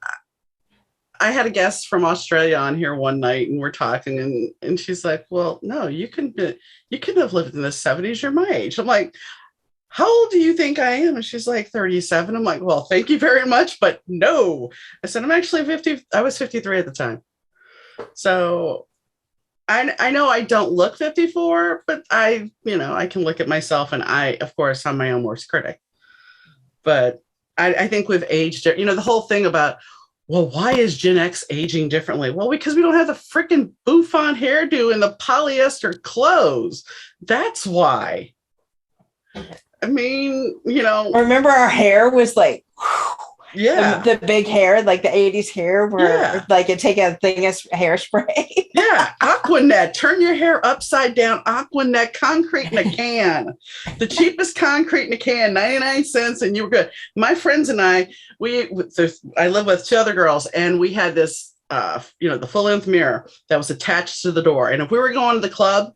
I had a guest from Australia on here one night and we're talking and she's like, well, no, you couldn't have lived in the 70s. You're my age. I'm like, how old do you think I am? And she's like 37. I'm like, well, thank you very much. But no, I said, I'm actually 50. I was 53 at the time. So I know I don't look 54, but I can look at myself and of course, I'm my own worst critic. But I think we've aged, the whole thing about, well, why is Gen X aging differently? Well, because we don't have the freaking bouffant hairdo and the polyester clothes. That's why. I mean, Remember our hair was like, yeah, the big hair, like the 80s hair where like you take a thing of hairspray. Yeah, Aquanet, turn your hair upside down. Aquanet concrete in a can. The cheapest concrete in a can, 99 cents, and you were good. My friends and I live with two other girls, and we had this, the full-length mirror that was attached to the door. And if we were going to the club,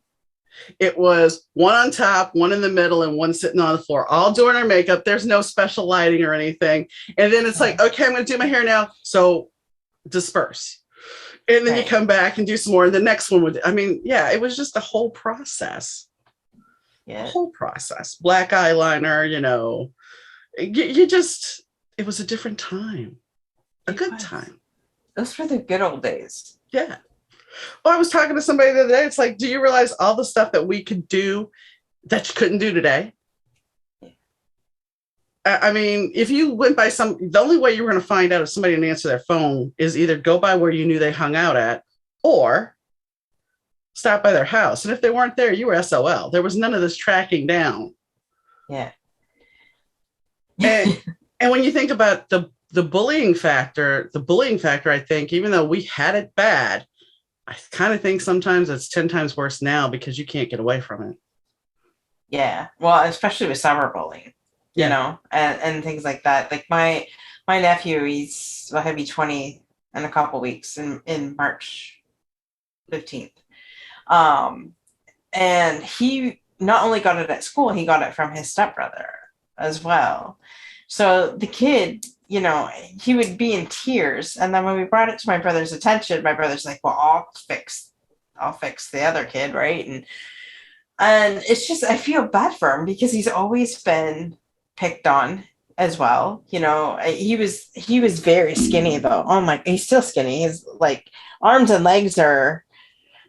it was one on top, one in the middle, and one sitting on the floor, all doing our makeup. There's no special lighting or anything. And then it's like, okay, I'm going to do my hair now. So disperse. And then you come back and do some more. And the next one it was just a whole process. Yeah. Whole process. Black eyeliner, it was a different time. A good time. Those were the good old days. Yeah. Well, I was talking to somebody the other day. It's like, do you realize all the stuff that we could do that you couldn't do today? I mean, if you went by the only way you were going to find out if somebody didn't answer their phone is either go by where you knew they hung out at or stop by their house. And if they weren't there, you were SOL. There was none of this tracking down. Yeah. And when you think about the bullying factor, I think, even though we had it bad, I kind of think sometimes it's 10 times worse now because you can't get away from it. Yeah. Well, especially with cyberbullying, and things like that. Like my nephew, he'll be 20 in a couple weeks in March 15th. And he not only got it at school, he got it from his stepbrother as well. So the kid, he would be in tears. And then when we brought it to my brother's attention, my brother's like, well, I'll fix the other kid. Right. And it's just, I feel bad for him because he's always been picked on as well. He was very skinny though. Oh my, he's still skinny. His like arms and legs are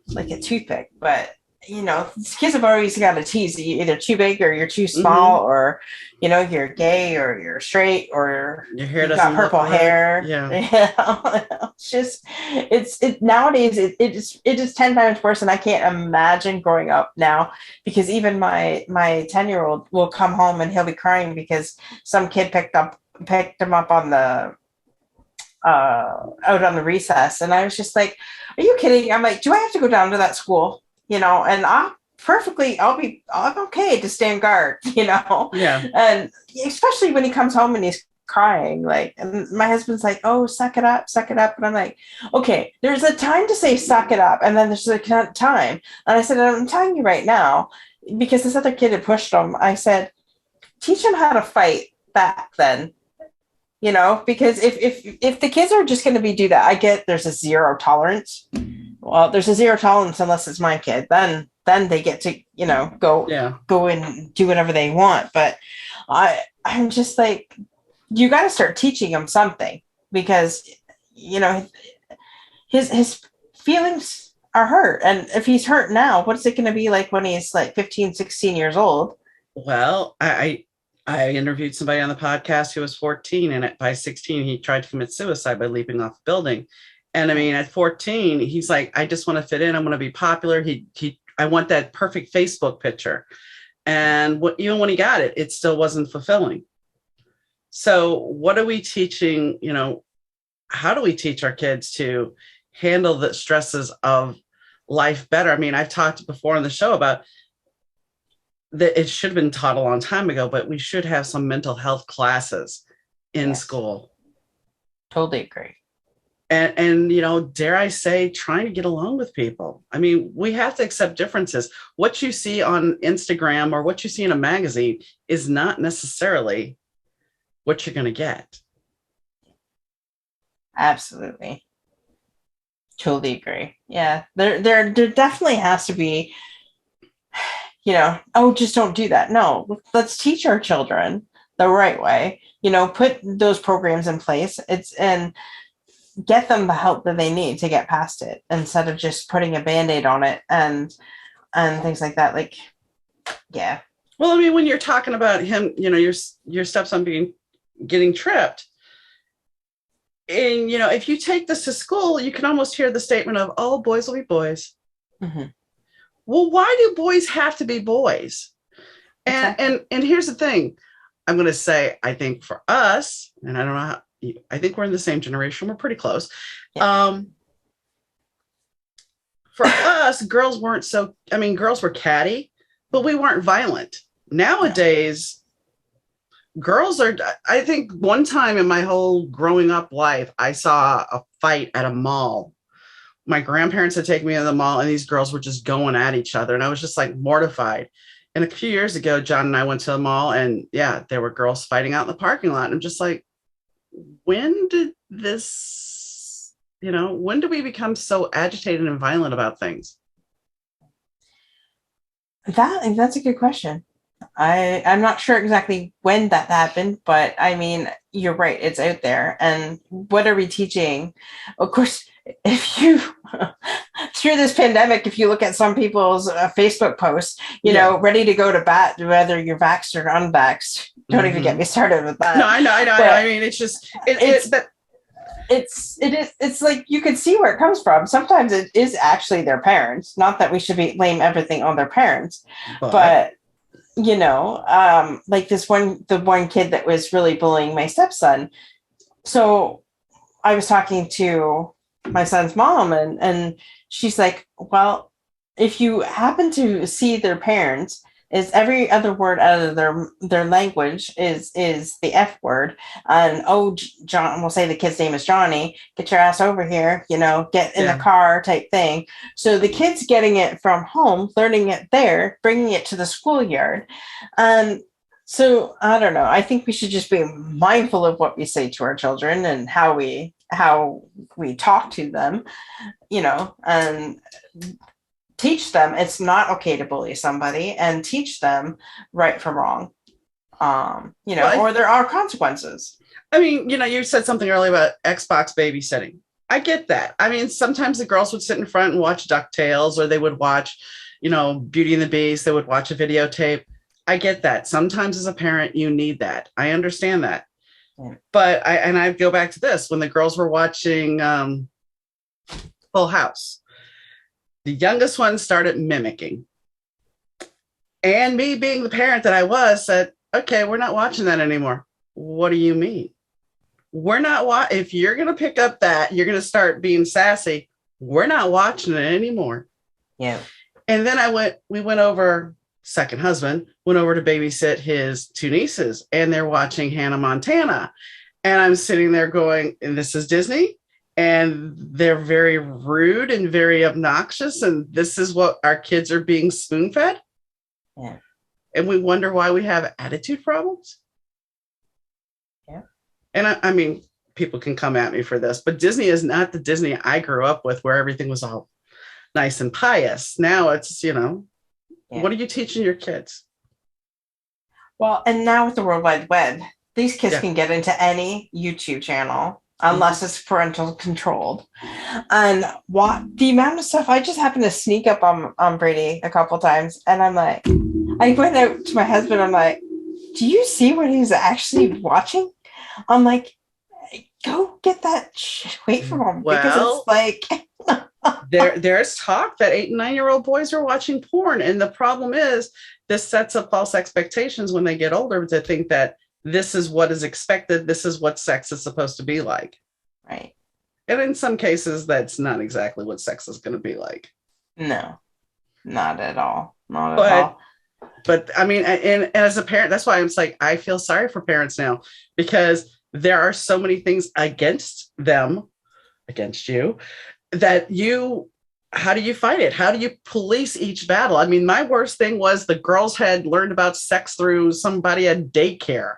like a toothpick, but kids have always got a tease. You're either too big or you're too small, or you're gay or you're straight or your hair you've got purple hair. Yeah. It's just nowadays it is 10 times worse, and I can't imagine growing up now because even my 10-year-old will come home and he'll be crying because some kid picked him up on the out on the recess, and I was just like, are you kidding? I'm like, do I have to go down to that school? And I'm okay to stand guard, Yeah. And especially when he comes home and he's crying, like, and my husband's like, oh, suck it up. And I'm like, okay, there's a time to say suck it up. And then there's a time. And I said, I'm telling you right now, because this other kid had pushed him. I said, teach him how to fight back then. Because if the kids are just going to do that, I get there's a zero tolerance. Well, there's a zero tolerance unless it's my kid. Then they get to, go and do whatever they want. But I'm just like, you got to start teaching him something because, his feelings are hurt. And if he's hurt now, what's it going to be like when he's like 15, 16 years old? Well, I interviewed somebody on the podcast who was 14, and by 16, he tried to commit suicide by leaping off a building. And I mean, at 14, he's like, I just want to fit in. I want to be popular. I want that perfect Facebook picture. And even when he got it, it still wasn't fulfilling. So what are we teaching? How do we teach our kids to handle the stresses of life better? I mean, I've talked before on the show about that it should have been taught a long time ago, but we should have some mental health classes in school. Totally agree. And dare I say, trying to get along with people. I mean, we have to accept differences. What you see on Instagram or what you see in a magazine is not necessarily what you're going to get. Absolutely. Totally agree. Yeah. There definitely has to be, just don't do that. No, let's teach our children the right way, put those programs in place. And get them the help that they need to get past it instead of just putting a Band-Aid on it and things like that. Like, yeah. Well, I mean, when you're talking about him, your stepson getting tripped, and if you take this to school, you can almost hear the statement of, "Oh, boys will be boys." Mm-hmm. Well, why do boys have to be boys? Exactly. And here's the thing, I'm going to say, I think for us, and I don't know how. I think we're in the same generation. We're pretty close. Yeah. For us, girls were catty, but we weren't violent. Nowadays, girls are, I think one time in my whole growing up life, I saw a fight at a mall. My grandparents had taken me to the mall and these girls were just going at each other. And I was just like mortified. And a few years ago, John and I went to the mall and there were girls fighting out in the parking lot. And I'm just like, when did we become so agitated and violent about things? That's a good question. I'm not sure exactly when that happened, but I mean, you're right. It's out there. And what are we teaching? Of course, if you, through this pandemic, if you look at some people's Facebook posts, ready to go to bat, whether you're vaxxed or unvaxxed, don't even get me started with that. No, I know. I mean, it's just, it's like you can see where it comes from. Sometimes it is actually their parents. Not that we should blame everything on their parents, but like the one kid that was really bullying my stepson. So I was talking to my son's mom and she's like, well, if you happen to see their parents, is every other word out of their language is the F word. And John, we'll say the kid's name is Johnny, get your ass over here, get in the car type thing. So the kid's getting it from home, learning it there, bringing it to the schoolyard. So I don't know. I think we should just be mindful of what we say to our children and how we talk to them, and teach them it's not okay to bully somebody, and teach them right from wrong, or there are consequences. I mean, you said something earlier about Xbox babysitting. I get that. I mean, sometimes the girls would sit in front and watch DuckTales, or they would watch, Beauty and the Beast. They would watch a videotape. I get that. Sometimes as a parent, you need that. I understand that. Yeah. But I go back to this, when the girls were watching Full House, the youngest one started mimicking. And me being the parent that I was said, okay, we're not watching that anymore. What do you mean? We're not if you're going to pick up that, you're going to start being sassy. We're not watching it anymore. Yeah. And then we went over, second husband, went over to babysit his two nieces, and they're watching Hannah Montana. And I'm sitting there going, and this is Disney? And they're very rude and very obnoxious. And this is what our kids are being spoon-fed. Yeah. And we wonder why we have attitude problems. Yeah. And I mean, people can come at me for this, but Disney is not the Disney I grew up with, where everything was all nice and pious. Now it's, what are you teaching your kids? Well, and now with the World Wide Web, these kids can get into any YouTube channel, unless it's parental controlled. And the amount of stuff, I just happened to sneak up on Brady a couple times, and I'm like, I went out to my husband, I'm like, do you see what he's actually watching? I'm like, go get that shit away from them, because it's Well, like, there's talk that 8 and 9 year old boys are watching porn. And the problem is this sets up false expectations when they get older to think that this is what is expected. This is what sex is supposed to be like. right. And in some cases, that's not exactly what sex is going to be like. No, not at all. Not at But all. I mean, and as a parent, that's why I'm like, I feel sorry for parents now, because there are so many things against them, against you, that how do you fight it? How do you police each battle? I mean, my worst thing was the girls had learned about sex through somebody at daycare,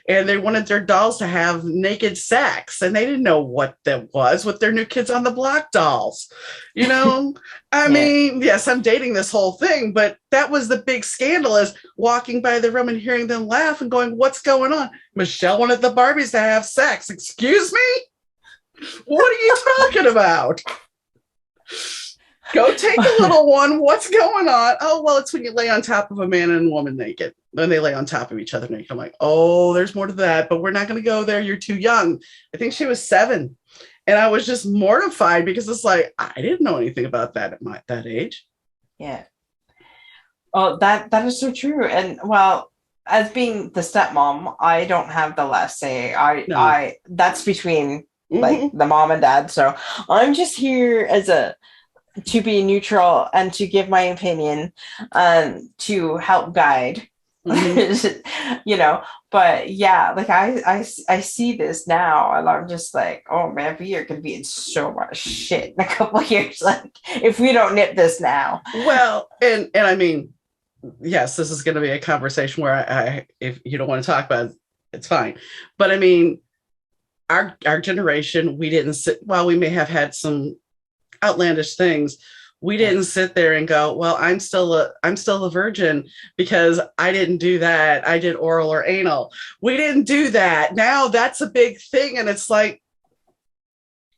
and they wanted their dolls to have naked sex, and they didn't know what that was with their new Kids on the Block dolls. You know, I Yeah. mean, yes, I'm dating this whole thing, but that was the big scandal, is walking by the room and hearing them laugh and going, what's going on? Michelle wanted the Barbies to have sex. Excuse me? What are you talking about? Go take a little one. What's going on? Oh, well, it's when you lay on top of a man and a woman naked. Then they lay on top of each other naked. I'm like, oh, there's more to that, but we're not going to go there. You're too young. I think she was 7. And I was just mortified, because it's like, I didn't know anything about that at that age. Yeah. Oh, that is so true. And well, as being the stepmom, I don't have the last say. No. I that's between like Mm-hmm. the mom and dad. So I'm just here as a to be neutral and to give my opinion, to help guide. Mm-hmm. You know, but yeah, like I see this now, and I'm just like, oh man, we are gonna be in so much shit in a couple of years, like if we don't nip this now. Well, and I mean, yes, this is going to be a conversation where if you don't want to talk about it, it's fine. But I mean, our generation, we didn't sit. While we may have had some outlandish things, we didn't sit there and go, well, I'm still a virgin because I didn't do that. I did oral or anal. We didn't do that. Now that's a big thing, and it's like,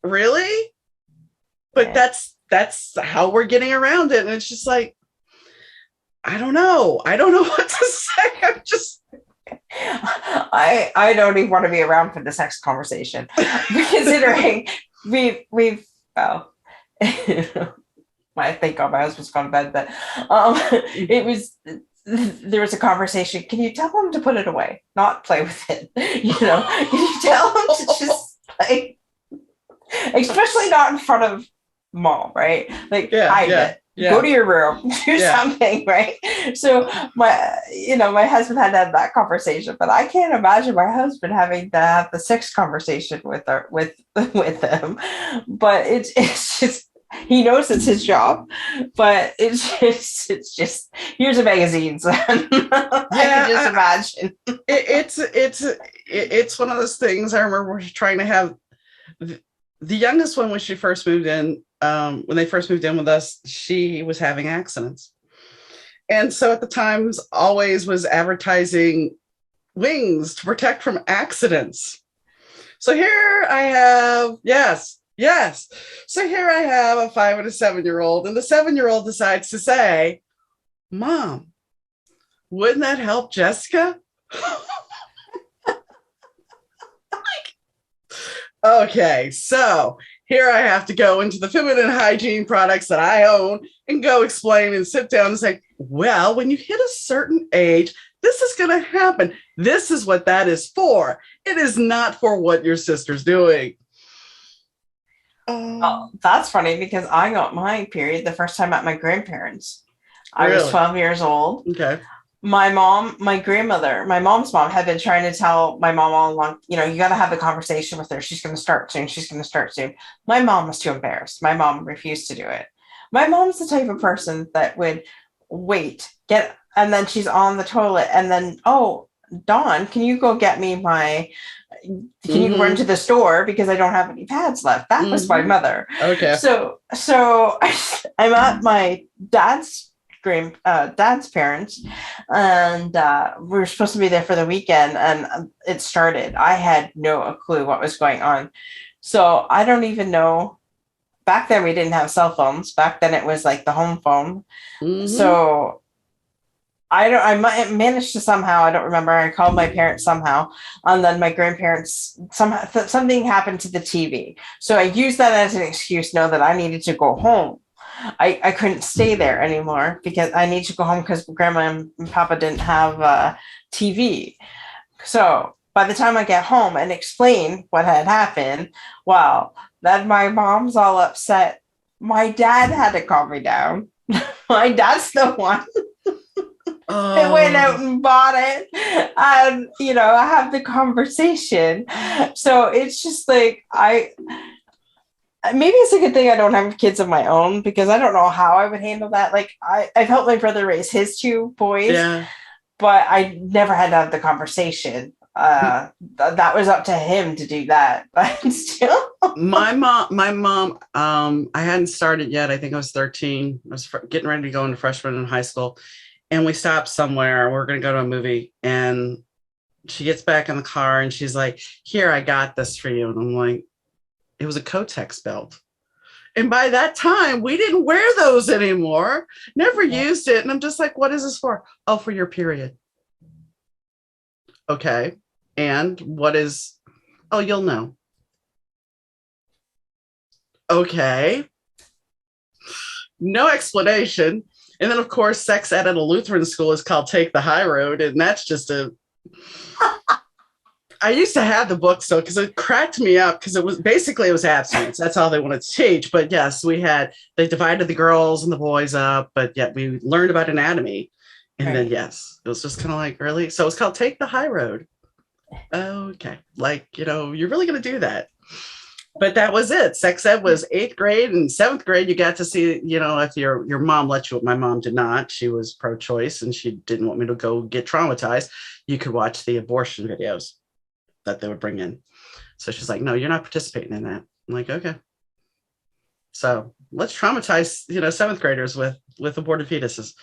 really? But Yeah. that's how we're getting around it, and it's just like, I don't know what to say. I'm just I don't even want to be around for this next conversation, considering we've well, I think my husband's gone to bed, but it was there was a conversation. Can you tell him to put it away, not play with it? You know, can you tell him to just like, especially not in front of mom, right? Like hide it. Yeah. Go to your room, do something, right? So my husband had to have that conversation, but I can't imagine my husband having to have the sex conversation with him. But it's just, he knows it's his job, but it's just here's a magazine, son. I can just imagine. It's one of those things. I remember trying to have the youngest one when she first moved in. When they first moved in with us, she was having accidents. And so at the Times always was advertising wings to protect from accidents. So here I have, yes. So here I have a 5 and a 7-year-old, and the 7-year-old decides to say, Mom, wouldn't that help Jessica? Okay, so here I have to go into the feminine hygiene products that I own and go explain and sit down and say, well, when you hit a certain age, this is going to happen. This is what that is for. It is not for what your sister's doing. Oh, that's funny, because I got my period the first time at my grandparents. I was Really? 12 years old. Okay. My mom's mom had been trying to tell my mom all along, you got to have a conversation with her. She's going to start soon. My mom was too embarrassed. My mom refused to do it. My mom's the type of person that would and then she's on the toilet, and then, oh, Dawn, can you go get me can you run to the store because I don't have any pads left? That was my mother. Okay. So I'm at my dad's parents, and we were supposed to be there for the weekend, and it started. I had no clue what was going on, so I don't even know. Back then we didn't have cell phones. Back then it was like the home phone. So I managed to somehow, I don't remember. I called my parents somehow, and then my grandparents somehow something happened to the TV. So I used that as an excuse, know that I needed to go home. I couldn't stay there anymore because I need to go home because grandma and papa didn't have TV. So by the time I get home and explain what had happened, well, then my mom's all upset. My dad had to calm me down. My dad's the one that went out and bought it. And, I have the conversation. So it's just like, maybe it's a good thing I don't have kids of my own because I don't know how I would handle that. Like I've helped my brother raise his two boys, Yeah. but I never had to have the conversation. That was up to him to do that. But still, my mom, I hadn't started yet. I think I was 13. I was getting ready to go into freshman in high school, and we stopped somewhere. We're going to go to a movie, and she gets back in the car and she's like, "Here, I got this for you." And I'm like, it was a Kotex belt. And by that time, we didn't wear those anymore. Never used it. And I'm just like, what is this for? Oh, for your period. Okay. And what is, oh, you'll know. Okay. No explanation. And then, of course, sex ed at a Lutheran school is called Take the High Road. And that's just I used to have the book still because it cracked me up because it was abstinence. That's all they wanted to teach. But yes, they divided the girls and the boys up, but yet we learned about anatomy. And then, yes, it was just kind of like, really? So it's called Take the High Road. Okay. Like, you're really going to do that. But that was it. Sex ed was 8th grade and 7th grade. You got to see, if your mom let you. My mom did not. She was pro-choice and she didn't want me to go get traumatized. You could watch the abortion videos that they would bring in. So she's like, no, you're not participating in that. I'm like, okay. So let's traumatize, 7th graders with aborted fetuses.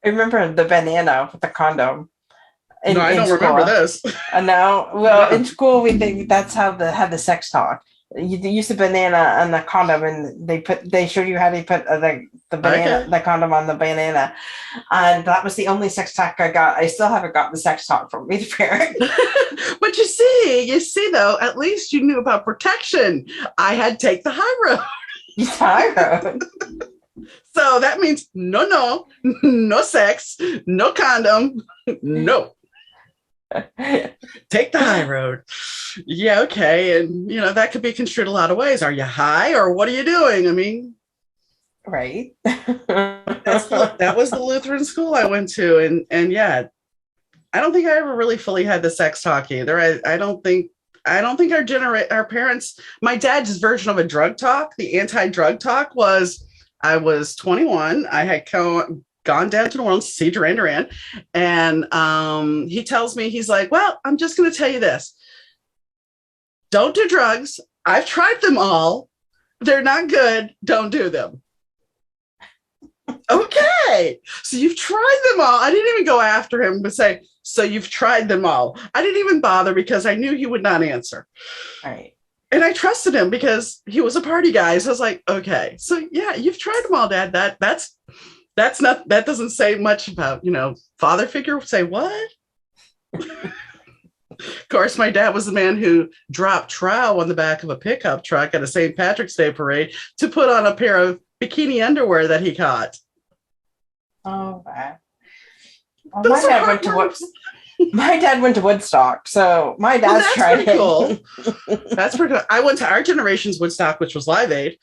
I remember the banana with the condom. No, I don't remember this. No. Well, in school, we think that's how had the sex talk. You use the banana and the condom, and they showed you how they put the banana, the condom on the banana, and that was the only sex talk I got. I still haven't got the sex talk from either parent. But you see though, at least you knew about protection. I had to take the high road. High road. So that means no sex, no condom, no. Take the high road. Yeah, okay. And that could be construed a lot of ways. Are you high or what are you doing? I mean, right. That was the Lutheran school I went to. And yeah, I don't think I ever really fully had the sex talk either. I don't think our parents, my dad's version of a drug talk, the anti-drug talk was, I was 21. I had gone down to New Orleans to see Duran Duran. And he tells me, he's like, well, I'm just going to tell you this. Don't do drugs. I've tried them all. They're not good. Don't do them. Okay. So you've tried them all. I didn't even go after him but say, so you've tried them all. I didn't even bother because I knew he would not answer. All right. And I trusted him because he was a party guy. So I was like, okay, so yeah, you've tried them all, Dad. That doesn't say much about, father figure. Say what? Of course, my dad was the man who dropped trow on the back of a pickup truck at a St. Patrick's Day parade to put on a pair of bikini underwear that he caught. Oh, wow. Well, my dad went to Woodstock, so my dad's tried it. Cool. That's pretty cool. I went to our generation's Woodstock, which was Live Aid,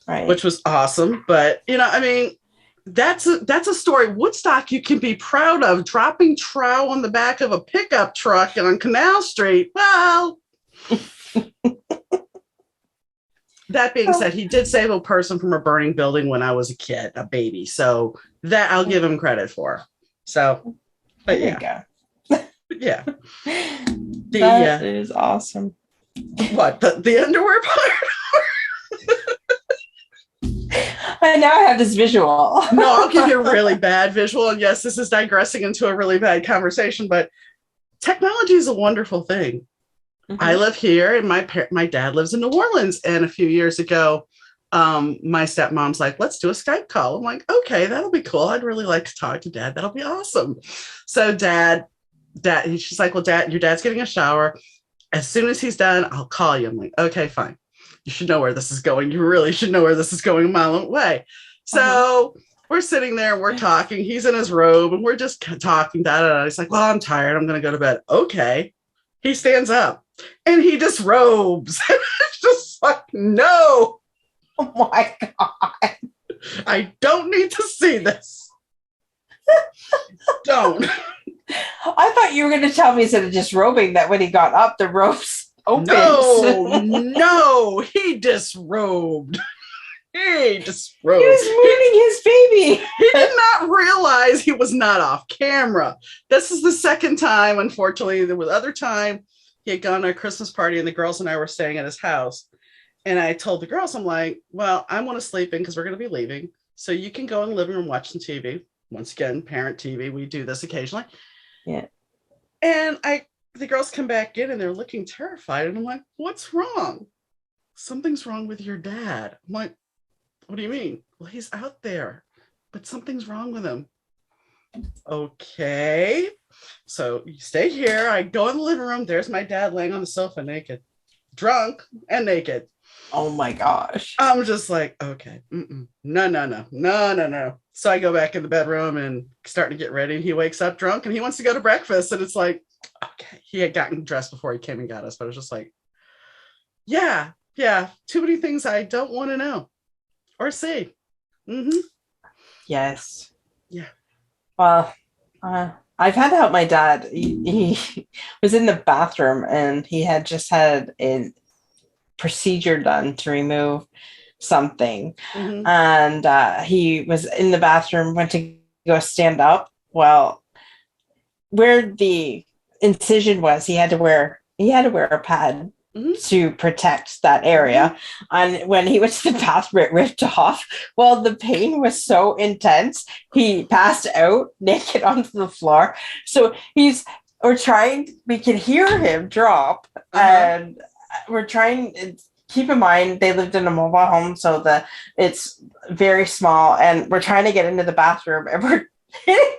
right, which was awesome. But that's a story. Woodstock, you can be proud of, dropping trow on the back of a pickup truck and on Canal Street. Well, that being said, he did save a person from a burning building when I was a kid, a baby. So that I'll give him credit for. So, but yeah. Yeah. That is awesome. What, the underwear part? And now I have this visual. No, I'll give you a really bad visual. And yes, this is digressing into a really bad conversation, but technology is a wonderful thing. Mm-hmm. I live here and my dad lives in New Orleans. And a few years ago, my stepmom's like, let's do a Skype call. I'm like, okay, that'll be cool. I'd really like to talk to dad. That'll be awesome. So she's like, well, dad, your dad's getting a shower. As soon as he's done, I'll call you. I'm like, okay, fine. You should know where this is going. You really should know where this is going a mile away. So we're sitting there and we're talking. He's in his robe and we're just talking. He's like, well, I'm tired. I'm going to go to bed. Okay. He stands up and he disrobes. It's just like, no. Oh my God. I don't need to see this. Don't. I thought you were going to tell me instead of just robing that when he got up, the ropes opened. No, he disrobed. He disrobed. He was mooning his baby. He did not realize he was not off camera. This is the second time, unfortunately. There was other time he had gone to a Christmas party and the girls and I were staying at his house. And I told the girls, I'm like, well, I want to sleep in because we're going to be leaving. So you can go in the living room, watch some TV. Once again, parent TV. We do this occasionally. Yeah. And the girls come back in and they're looking terrified. And I'm like, what's wrong? Something's wrong with your dad. I'm like, what do you mean? Well, he's out there, but something's wrong with him. Okay. So you stay here. I go in the living room. There's my dad laying on the sofa naked, drunk and naked. Oh my gosh. I'm just like, okay. No. So I go back in the bedroom and starting to get ready. And he wakes up drunk and he wants to go to breakfast. And it's like, okay. He had gotten dressed before he came and got us, but it was just like, yeah. Too many things I don't want to know or see. Mm-hmm. Yes. Yeah. Well, I've had to help my dad. He was in the bathroom and he had just had a procedure done to remove something. Mm-hmm. And he was in the bathroom, went to go stand up. Well, where the incision was, he had to wear a pad to protect that area. And when he went to the bathroom, it ripped off. Well, the pain was so intense, he passed out naked onto the floor. So we can hear him drop. And we're trying, keep in mind, they lived in a mobile home, so it's very small, and we're trying to get into the bathroom, and we're hitting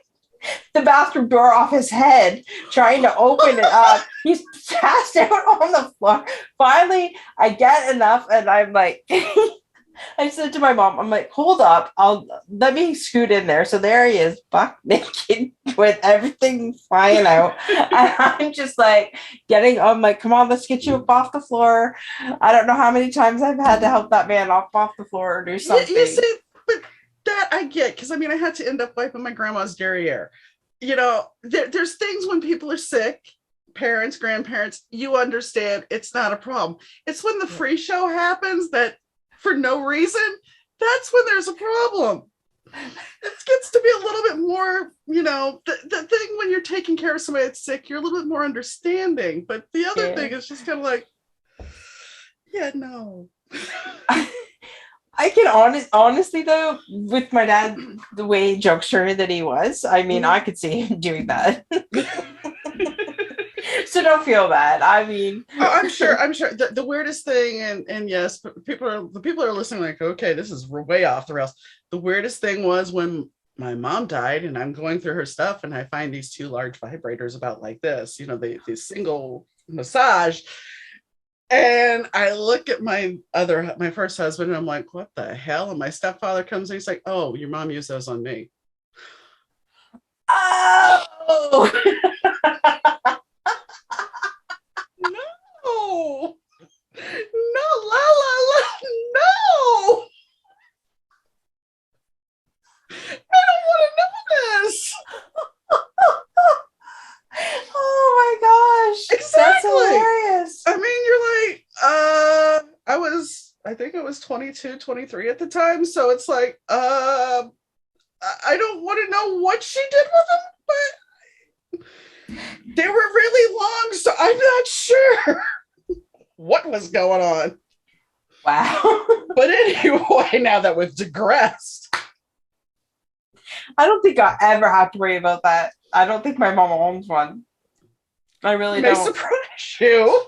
the bathroom door off his head, trying to open it up. He's passed out on the floor. Finally, I get enough, and I'm like, I said to my mom, I'm like, hold up, let me scoot in there. So there he is, buck naked with everything flying out. And I'm just like I'm like, come on, let's get you up off the floor. I don't know how many times I've had to help that man off the floor or do something. You see, but that I get, because I mean, I had to end up wiping my grandma's derriere. You know, there's things when people are sick, parents, grandparents, you understand it's not a problem. It's when the free show happens that for no reason, that's when there's a problem. It gets to be a little bit more, you know, the thing when you're taking care of somebody that's sick, you're a little bit more understanding. But the other thing is just kind of like, yeah, no. I can honestly though, with my dad, the way jokester that he was, I mean, I could see him doing that. So don't feel bad. I mean, I'm sure the weirdest thing, and yes, the people are listening like, okay, this is way off the rails. The weirdest thing was when my mom died and I'm going through her stuff and I find these two large vibrators about like this, you know, the single massage. And I look at my first husband and I'm like, what the hell? And my stepfather comes and he's like, oh, your mom used those on me. Oh! No, la, no. I don't want to know this. Oh my gosh. Exactly. That's hilarious. I mean, you're like, I think I was 22, 23 at the time. So it's like, I don't want to know what she did with them, but they were really long. So I'm not sure what was going on. Wow. But anyway, now that we've digressed. I don't think I ever have to worry about that. I don't think my mom owns one. I really don't. May surprise you.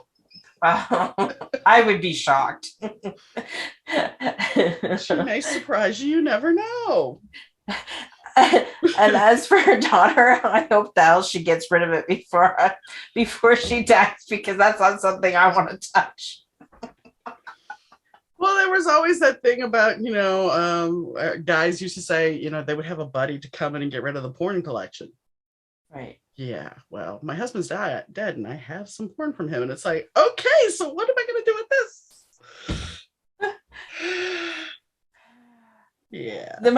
I would be shocked. She may surprise you. You never know. And as for her daughter, I hope the hell she gets rid of it before she dies, because that's not something I want to touch. Well, there was always that thing about, guys used to say, they would have a buddy to come in and get rid of the porn collection. Right. Yeah, well, my husband's dead, and I have some porn from him, and it's like, okay, so what am I going to do with this? Yeah, They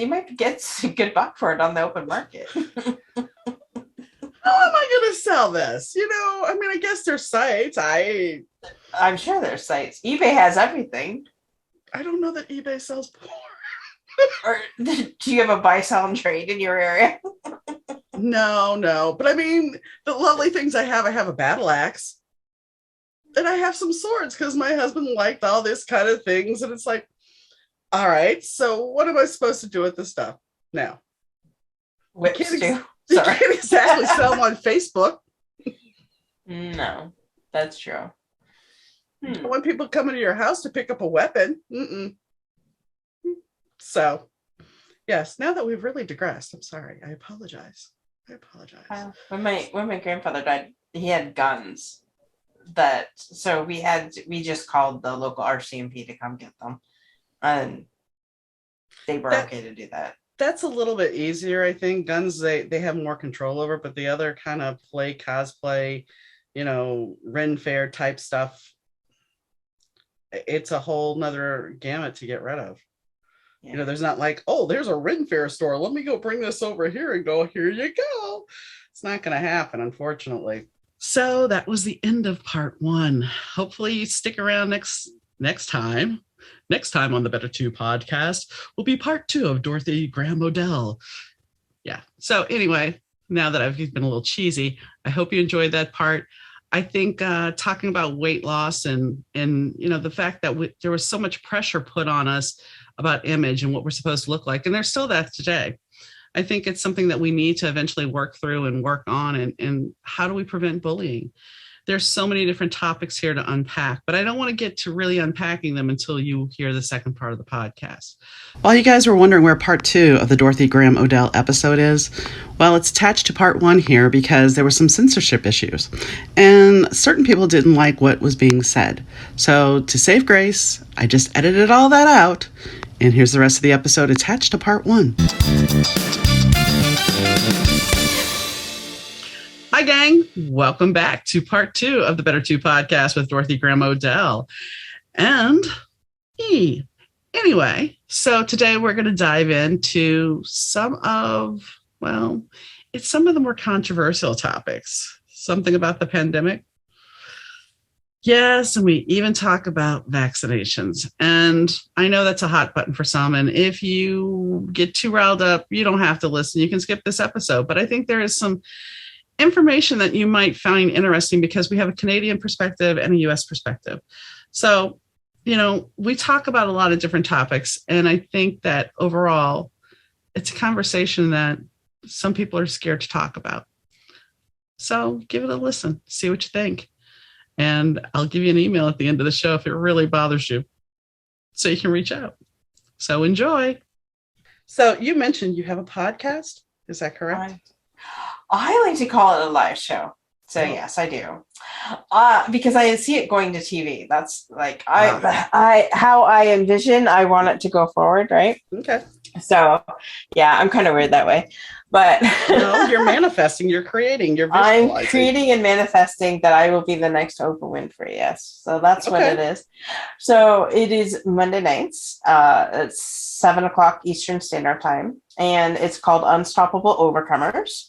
might get a good buck for it on the open market. how am I going to sell this? I guess there's sites. I'm sure there's sites. eBay has everything. I don't know that eBay sells porn. Or do you have a buy, sell, and trade in your area? No. But the lovely things I have a battle axe. And I have some swords because my husband liked all this kind of things. And it's like, all right, so what am I supposed to do with this stuff now? Whips too. You can't exactly sell them on Facebook. No, that's true. When people come into your house to pick up a weapon. Mm-mm. So, yes, now that we've really digressed, I'm sorry. I apologize. When my grandfather died, he had guns. So we just called the local RCMP to come get them, and they were okay to do that. That's a little bit easier, I think. Guns, they have more control over, but the other kind of cosplay, Ren Fair type stuff, it's a whole nother gamut to get rid of. Yeah. There's not like, oh, there's a Ren Fair store. Let me go bring this over here and go, here you go. It's not going to happen, unfortunately. So that was the end of part 1. Hopefully you stick around next time. Next time on the Better 2 podcast will be part 2 of Dorothy Graham Odell. Yeah. So anyway, now that I've been a little cheesy, I hope you enjoyed that part. I think talking about weight loss and the fact that there was so much pressure put on us about image and what we're supposed to look like, and there's still that today. I think it's something that we need to eventually work through and work on, and how do we prevent bullying? There's so many different topics here to unpack, but I don't want to get to really unpacking them until you hear the second part of the podcast. While you guys were wondering where part 2 of the Dorothy Graham Odell episode is, well, it's attached to part 1 here because there were some censorship issues, and certain people didn't like what was being said. So to save grace, I just edited all that out, and here's the rest of the episode attached to part 1. Hi, gang. Welcome back to part 2 of the Better 2 podcast with Dorothy Graham Odell. And anyway, so today we're going to dive into some of the more controversial topics. Something about the pandemic. Yes, and we even talk about vaccinations. And I know that's a hot button for some. And if you get too riled up, you don't have to listen. You can skip this episode. But I think there is some information that you might find interesting because we have a Canadian perspective and a US perspective. So, we talk about a lot of different topics, and I think that overall it's a conversation that some people are scared to talk about. So give it a listen, see what you think. And I'll give you an email at the end of the show if it really bothers you, so you can reach out. So enjoy. So you mentioned you have a podcast. Is that correct? I like to call it a live show. So yes, I do. Because I see it going to TV. That's like how I envision I want it to go forward, right? Okay. So yeah, I'm kind of weird that way. But no, you're manifesting, you're creating, you're visualizing. I'm creating and manifesting that I will be the next Oprah Winfrey. Yes. So that's what it is. So it is Monday nights. It's 7:00 Eastern Standard Time, and it's called Unstoppable Overcomers.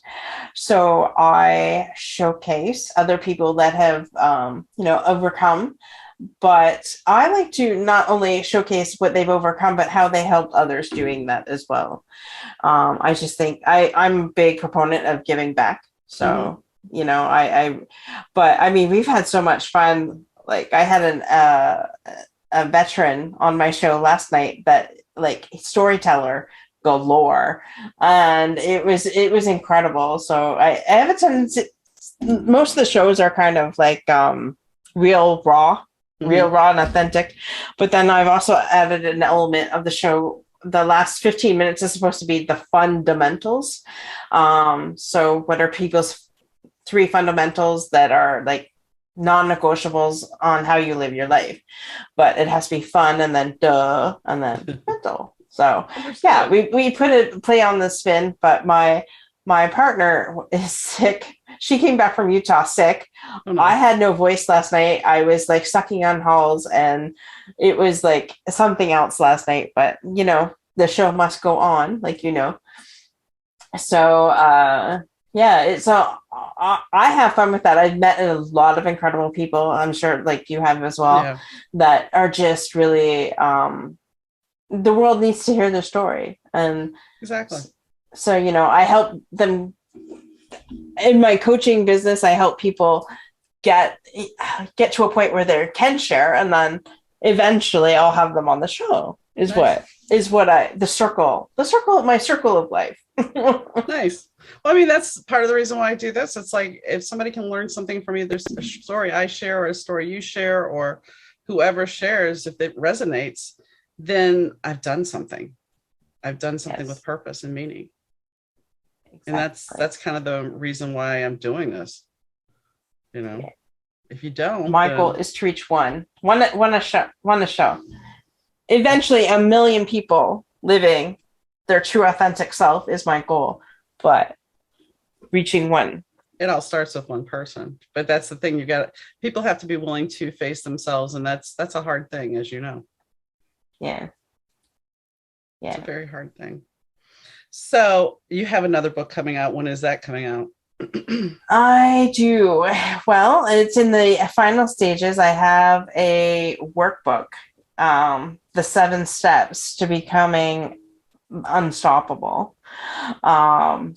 So I showcase other people that have, overcome. But I like to not only showcase what they've overcome, but how they helped others doing that as well. I just think I'm a big proponent of giving back. So, we've had so much fun. Like I had a veteran on my show last night that storyteller galore, and it was incredible. So I have a tendency, most of the shows are kind of real, raw and authentic. But then I've also added an element of the show. The last 15 minutes is supposed to be the fundamentals. So what are people's 3 fundamentals that are like non-negotiables on how you live your life? But it has to be fun, and then and then mental. So yeah, we put a play on the spin, but my partner is sick. She came back from Utah sick. Oh, no. I had no voice last night. I was like sucking on halls, and it was like something else last night. But you know, the show must go on, like, you know. So yeah, it's I have fun with that. I've met a lot of incredible people. I'm sure like you have as well, that are just really the world needs to hear their story. And exactly. So, you know, I help them in my coaching business. I help people get to a point where they can share, and then eventually I'll have them on the show. My circle of life. Nice. Well, I mean, that's part of the reason why I do this. It's like if somebody can learn something from you, there's a story I share or a story you share or whoever shares, if it resonates, then I've done something. I've done something with purpose and meaning. Exactly. And that's kind of the reason why I'm doing this. You know, if you don't, my goal is to reach one a show. Eventually, 1 million people living their true authentic self is my goal, but reaching one. It all starts with one person, but that's the thing. People have to be willing to face themselves, and that's a hard thing, as you know. Yeah. It's a very hard thing. So you have another book coming out. When is that coming out? I do. Well, it's in the final stages. I have a workbook, the 7 steps to becoming unstoppable. And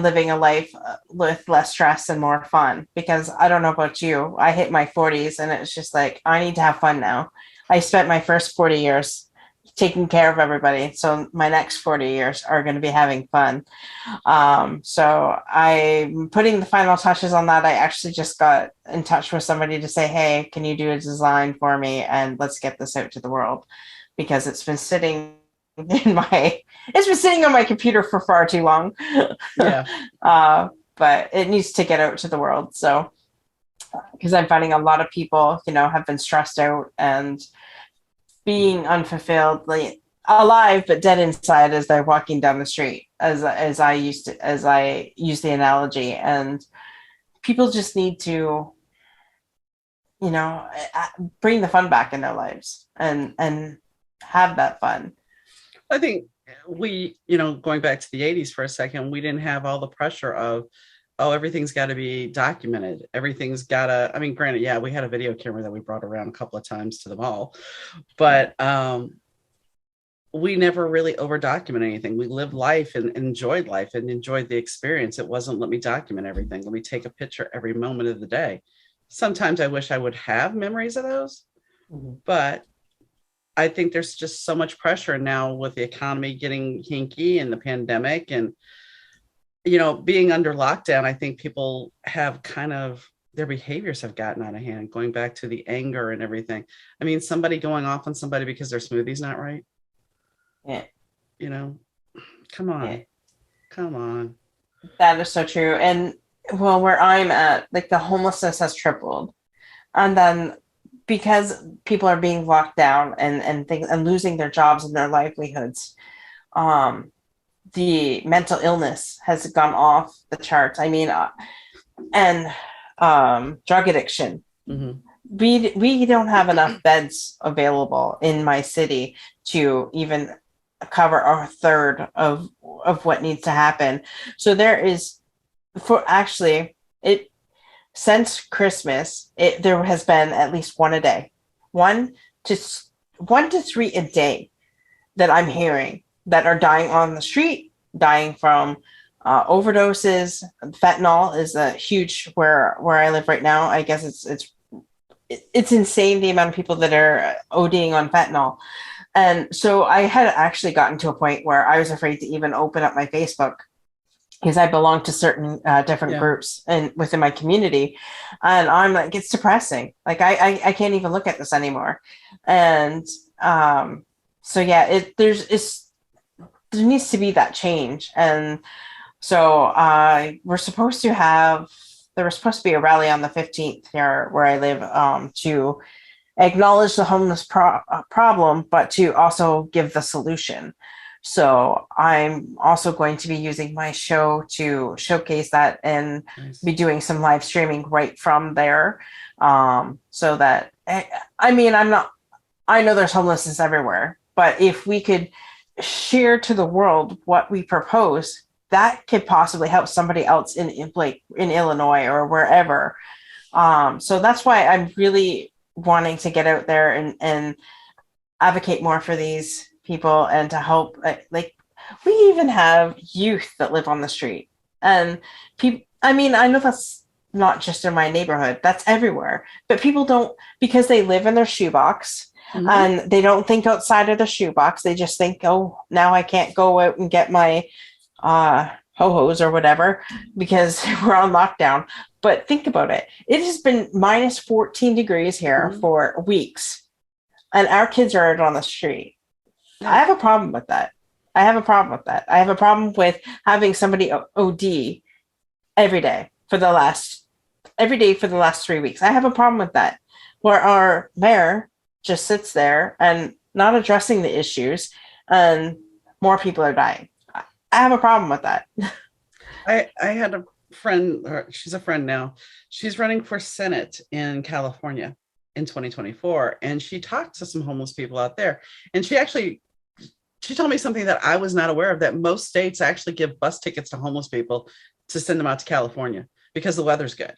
living a life with less stress and more fun, because I don't know about you, I hit my 40s and it's just like, I need to have fun now. I spent my first 40 years taking care of everybody, so my next 40 years are going to be having fun. So I'm putting the final touches on that. I actually just got in touch with somebody to say, hey, can you do a design for me, and let's get this out to the world, because it's been sitting on my computer for far too long. But it needs to get out to the world. So because I'm finding a lot of people, you know, have been stressed out and being unfulfilled, like alive but dead inside as they're walking down the street, as I use the analogy. And people just need to, you know, bring the fun back in their lives and have that fun. I think we, you know, going back to the 80s for a second, we didn't have all the pressure of, oh, everything's got to be documented. Everything's got to, I mean, granted, yeah, we had a video camera that we brought around a couple of times to the mall, but we never really over documented anything. We lived life and enjoyed life and enjoyed the experience. It wasn't, let me document everything. Let me take a picture every moment of the day. Sometimes I wish I would have memories of those, but I think there's just so much pressure now with the economy getting hinky and the pandemic and, you know, being under lockdown. I think people have kind of, their behaviors have gotten out of hand, going back to the anger and everything. I mean, somebody going off on somebody because their smoothie's not right. Yeah. You know, come on. Yeah. Come on. That is so true. And well, where I'm at, like the homelessness has tripled. And then because people are being locked down and things and losing their jobs and their livelihoods, the mental illness has gone off the charts. I mean, and drug addiction. Mm-hmm. We don't have enough beds available in my city to even cover a third of what needs to happen. So there is, since Christmas, there has been at least one a day, 1 to 3 a day that I'm hearing that are dying on the street, dying from overdoses. Fentanyl is a huge where I live right now. I guess it's insane the amount of people that are ODing on fentanyl. And so I had actually gotten to a point where I was afraid to even open up my Facebook because I belong to certain different Yeah. groups and within my community, and I'm like, it's depressing. Like I can't even look at this anymore, and so yeah, there needs to be that change, and so we're supposed to have there was supposed to be a rally on the 15th here where I live to acknowledge the homeless problem, but to also give the solution. So I'm also going to be using my show to showcase that and Nice. be doing some live streaming right from there. So that, I mean, I know there's homelessness everywhere, but if we could share to the world what we propose, that could possibly help somebody else in Illinois or wherever. So that's why I'm really wanting to get out there and advocate more for these people and to help. Like we even have youth that live on the street, and people. I mean, I know that's not just in my neighborhood; that's everywhere. But people don't, because they live in their shoebox. Mm-hmm. And they don't think outside of the shoebox. They just think, oh, now I can't go out and get my ho-hos or whatever because we're on lockdown. But think about it. It has been minus 14 degrees here Mm-hmm. for weeks, and our kids are out on the street. I Yeah. have a problem with that. I have a problem with that. I have a problem with having somebody OD every day for the last every day for the last 3 weeks. I have a problem with that. Where our mayor just sits there and not addressing the issues, and more people are dying. I have a problem with that. I had a friend, or she's a friend now. She's running for Senate in California in 2024. And she talked to some homeless people out there. And she told me something that I was not aware of, that most states actually give bus tickets to homeless people to send them out to California because the weather's good.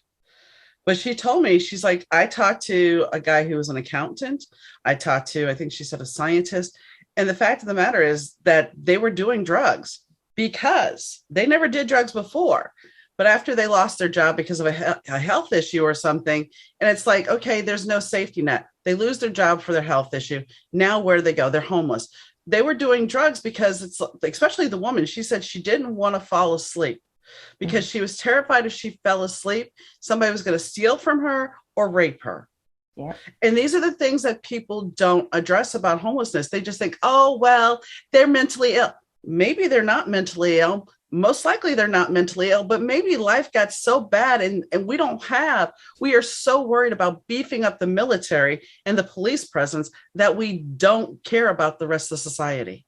But she told me, she's like, I talked to a guy who was an accountant. I talked to, I think she said, a scientist. And the fact of the matter is that they were doing drugs because they never did drugs before. But after they lost their job because of a health issue or something, and it's like, okay, there's no safety net. They lose their job for their health issue. Now, where do they go? They're homeless. They were doing drugs because it's, especially the woman, she said she didn't want to fall asleep because she was terrified if she fell asleep, somebody was going to steal from her or rape her. Yeah. And these are the things that people don't address about homelessness. They just think, oh, well, they're mentally ill. Maybe they're not mentally ill. Most likely they're not mentally ill, but maybe life got so bad and we are so worried about beefing up the military and the police presence that we don't care about the rest of society.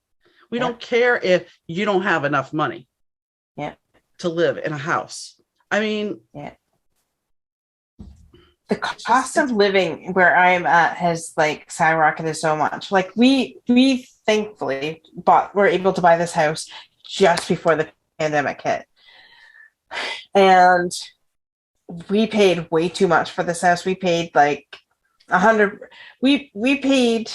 We Yeah. don't care if you don't have enough money Yeah. to live in a house. I mean, Yeah. The cost of it's living where I'm at has like skyrocketed so much. Like we thankfully we're able to buy this house just before the pandemic hit. And we paid way too much for this house. We paid like 100 we paid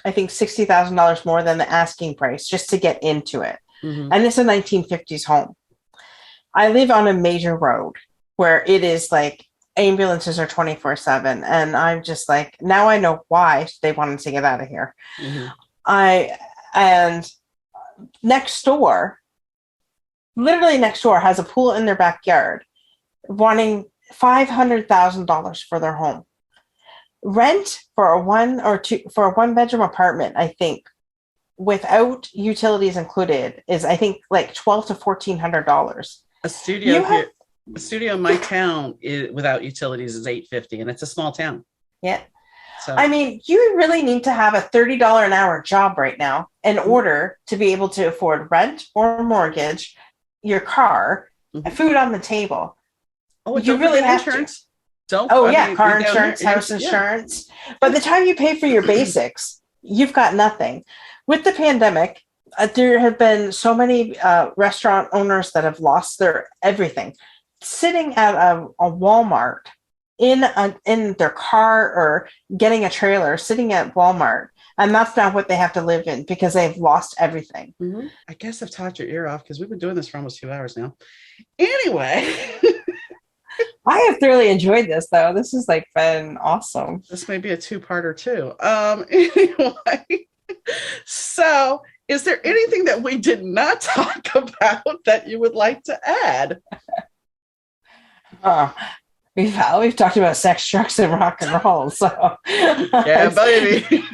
I think $60,000 more than the asking price just to get into it. mm-hmm. And it's a 1950s home. I live on a major road where it is like ambulances are 24/7, and I'm just like, now I know why they wanted to get out of here. Mm-hmm. I and next door, literally next door, has a pool in their backyard, wanting $500,000 for their home. Rent for a one bedroom apartment, I think, without utilities included, is I think like $1,200 to $1,400. A studio here, a studio in my town without utilities is $850, and it's a small town. Yeah. So I mean, you really need to have a $30 an hour job right now in order to be able to afford rent or mortgage, your car, food on the table. Oh, you really have insurance. Car insurance, house insurance. By the time you pay for your basics, you've got nothing. With the pandemic, there have been so many restaurant owners that have lost their everything. Sitting at a Walmart in their car or getting a trailer, sitting at Walmart, and that's not what they have to live in because they've lost everything. Mm-hmm. I guess I've talked your ear off because we've been doing this for almost 2 hours now. Anyway. I have thoroughly enjoyed this, though. This has like been awesome. This may be a two-parter too. Anyway, So, is there anything that we did not talk about that you would like to add? Uh, we've talked about sex, drugs, and rock and roll. So Yeah, baby.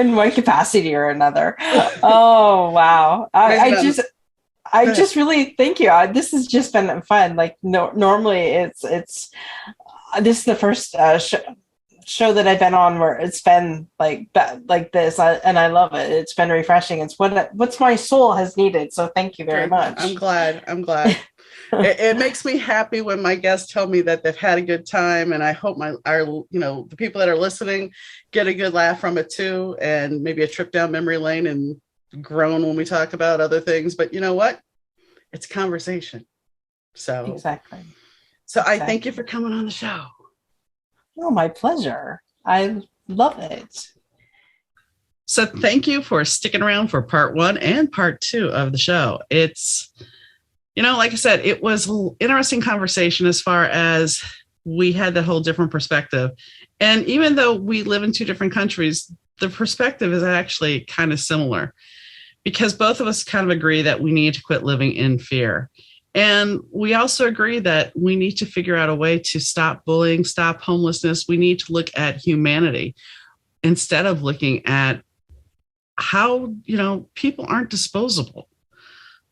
in one capacity or another. Oh wow! I just really thank you. This has just been fun. Like no, normally it's this is the first show that I've been on where it's been like that, like this, and I love it. It's been refreshing. It's what's my soul has needed. So thank you very much. I'm glad. It makes me happy when my guests tell me that they've had a good time, and I hope the people that are listening get a good laugh from it too, and maybe a trip down memory lane and groan when we talk about other things. But you know what? It's conversation. So exactly. I thank you for coming on the show. Oh, my pleasure. I love it. So thank you for sticking around for part 1 and part 2 of the show. It's, like I said, it was an interesting conversation as far as we had that whole different perspective. And even though we live in 2 different countries, the perspective is actually kind of similar because both of us kind of agree that we need to quit living in fear. And we also agree that we need to figure out a way to stop bullying, stop homelessness. We need to look at humanity instead of looking at how, people aren't disposable.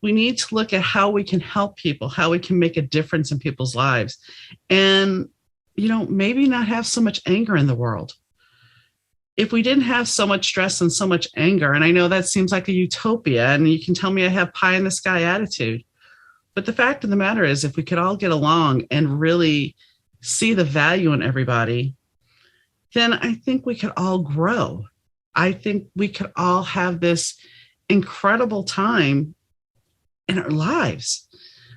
We need to look at how we can help people, how we can make a difference in people's lives. And, maybe not have so much anger in the world. If we didn't have so much stress and so much anger, and I know that seems like a utopia, and you can tell me I have pie in the sky attitude. But the fact of the matter is, if we could all get along and really see the value in everybody, then I think we could all grow. I think we could all have this incredible time in our lives,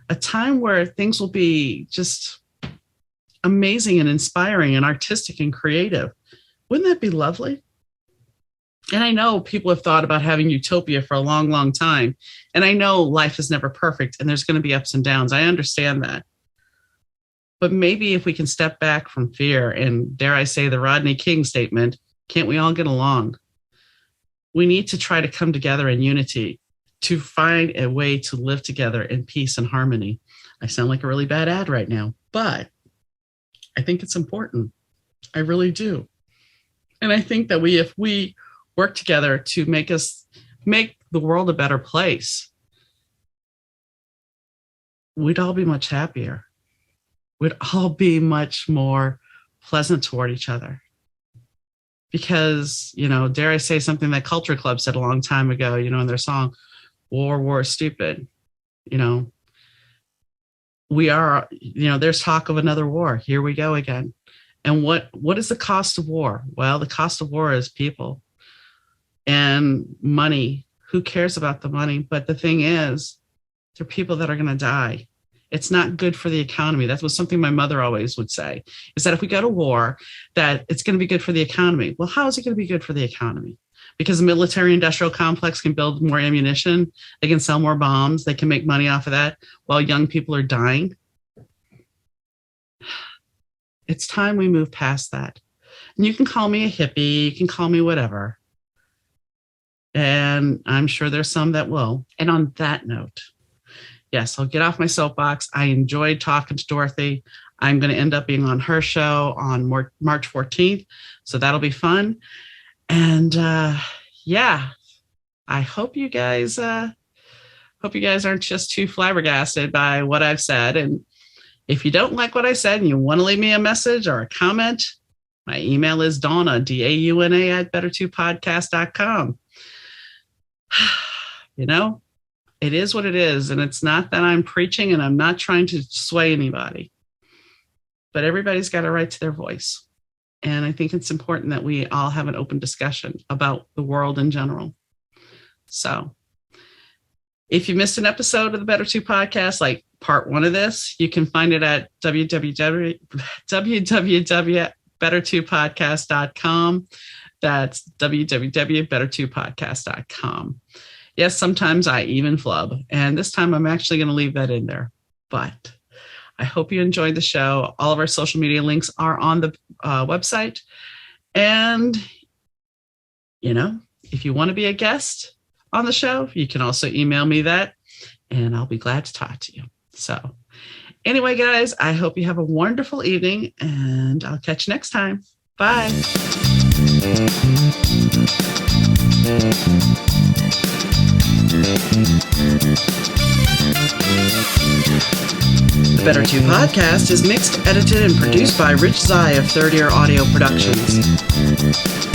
a time where things will be just amazing and inspiring and artistic and creative. Wouldn't that be lovely? And I know people have thought about having utopia for a long, long time. And I know life is never perfect and there's going to be ups and downs. I understand that. But maybe if we can step back from fear and, dare I say, the Rodney King statement, can't we all get along? We need to try to come together in unity to find a way to live together in peace and harmony. I sound like a really bad ad right now, but I think it's important. I really do. And I think that if we work together to make the world a better place, we'd all be much happier. We'd all be much more pleasant toward each other. Because, dare I say something that Culture Club said a long time ago, in their song, War is Stupid. We are, there's talk of another war. Here we go again. And what is the cost of war? Well, the cost of war is people and money. Who cares about the money? But the thing is, there are people that are going to die. It's not good for the economy. That was something my mother always would say, is that if we go to war, that it's going to be good for the economy. Well, how is it going to be good for the economy? Because the military industrial complex can build more ammunition. They can sell more bombs. They can make money off of that while young people are dying. It's time we move past that. And you can call me a hippie. You can call me whatever. And I'm sure there's some that will. And on that note, yes, I'll get off my soapbox. I enjoyed talking to Dorothy. I'm going to end up being on her show on March 14th. So that'll be fun. And I hope you guys aren't just too flabbergasted by what I've said. And if you don't like what I said and you want to leave me a message or a comment, my email is Dauna, DAUNA @better2podcast.com. It is what it is. And it's not that I'm preaching and I'm not trying to sway anybody, but everybody's got a right to their voice. And I think it's important that we all have an open discussion about the world in general. So if you missed an episode of the Better 2 podcast, like part 1 of this, you can find it at www.better2podcast.com. That's www.better2podcast.com. Yes, sometimes I even flub. And this time I'm actually going to leave that in there. But I hope you enjoyed the show. All of our social media links are on the website. And, if you want to be a guest on the show, you can also email me that, and I'll be glad to talk to you. So anyway, guys, I hope you have a wonderful evening, and I'll catch you next time. Bye. The Better 2 podcast is mixed, edited, and produced by Rich Zai of Third Ear Audio Productions.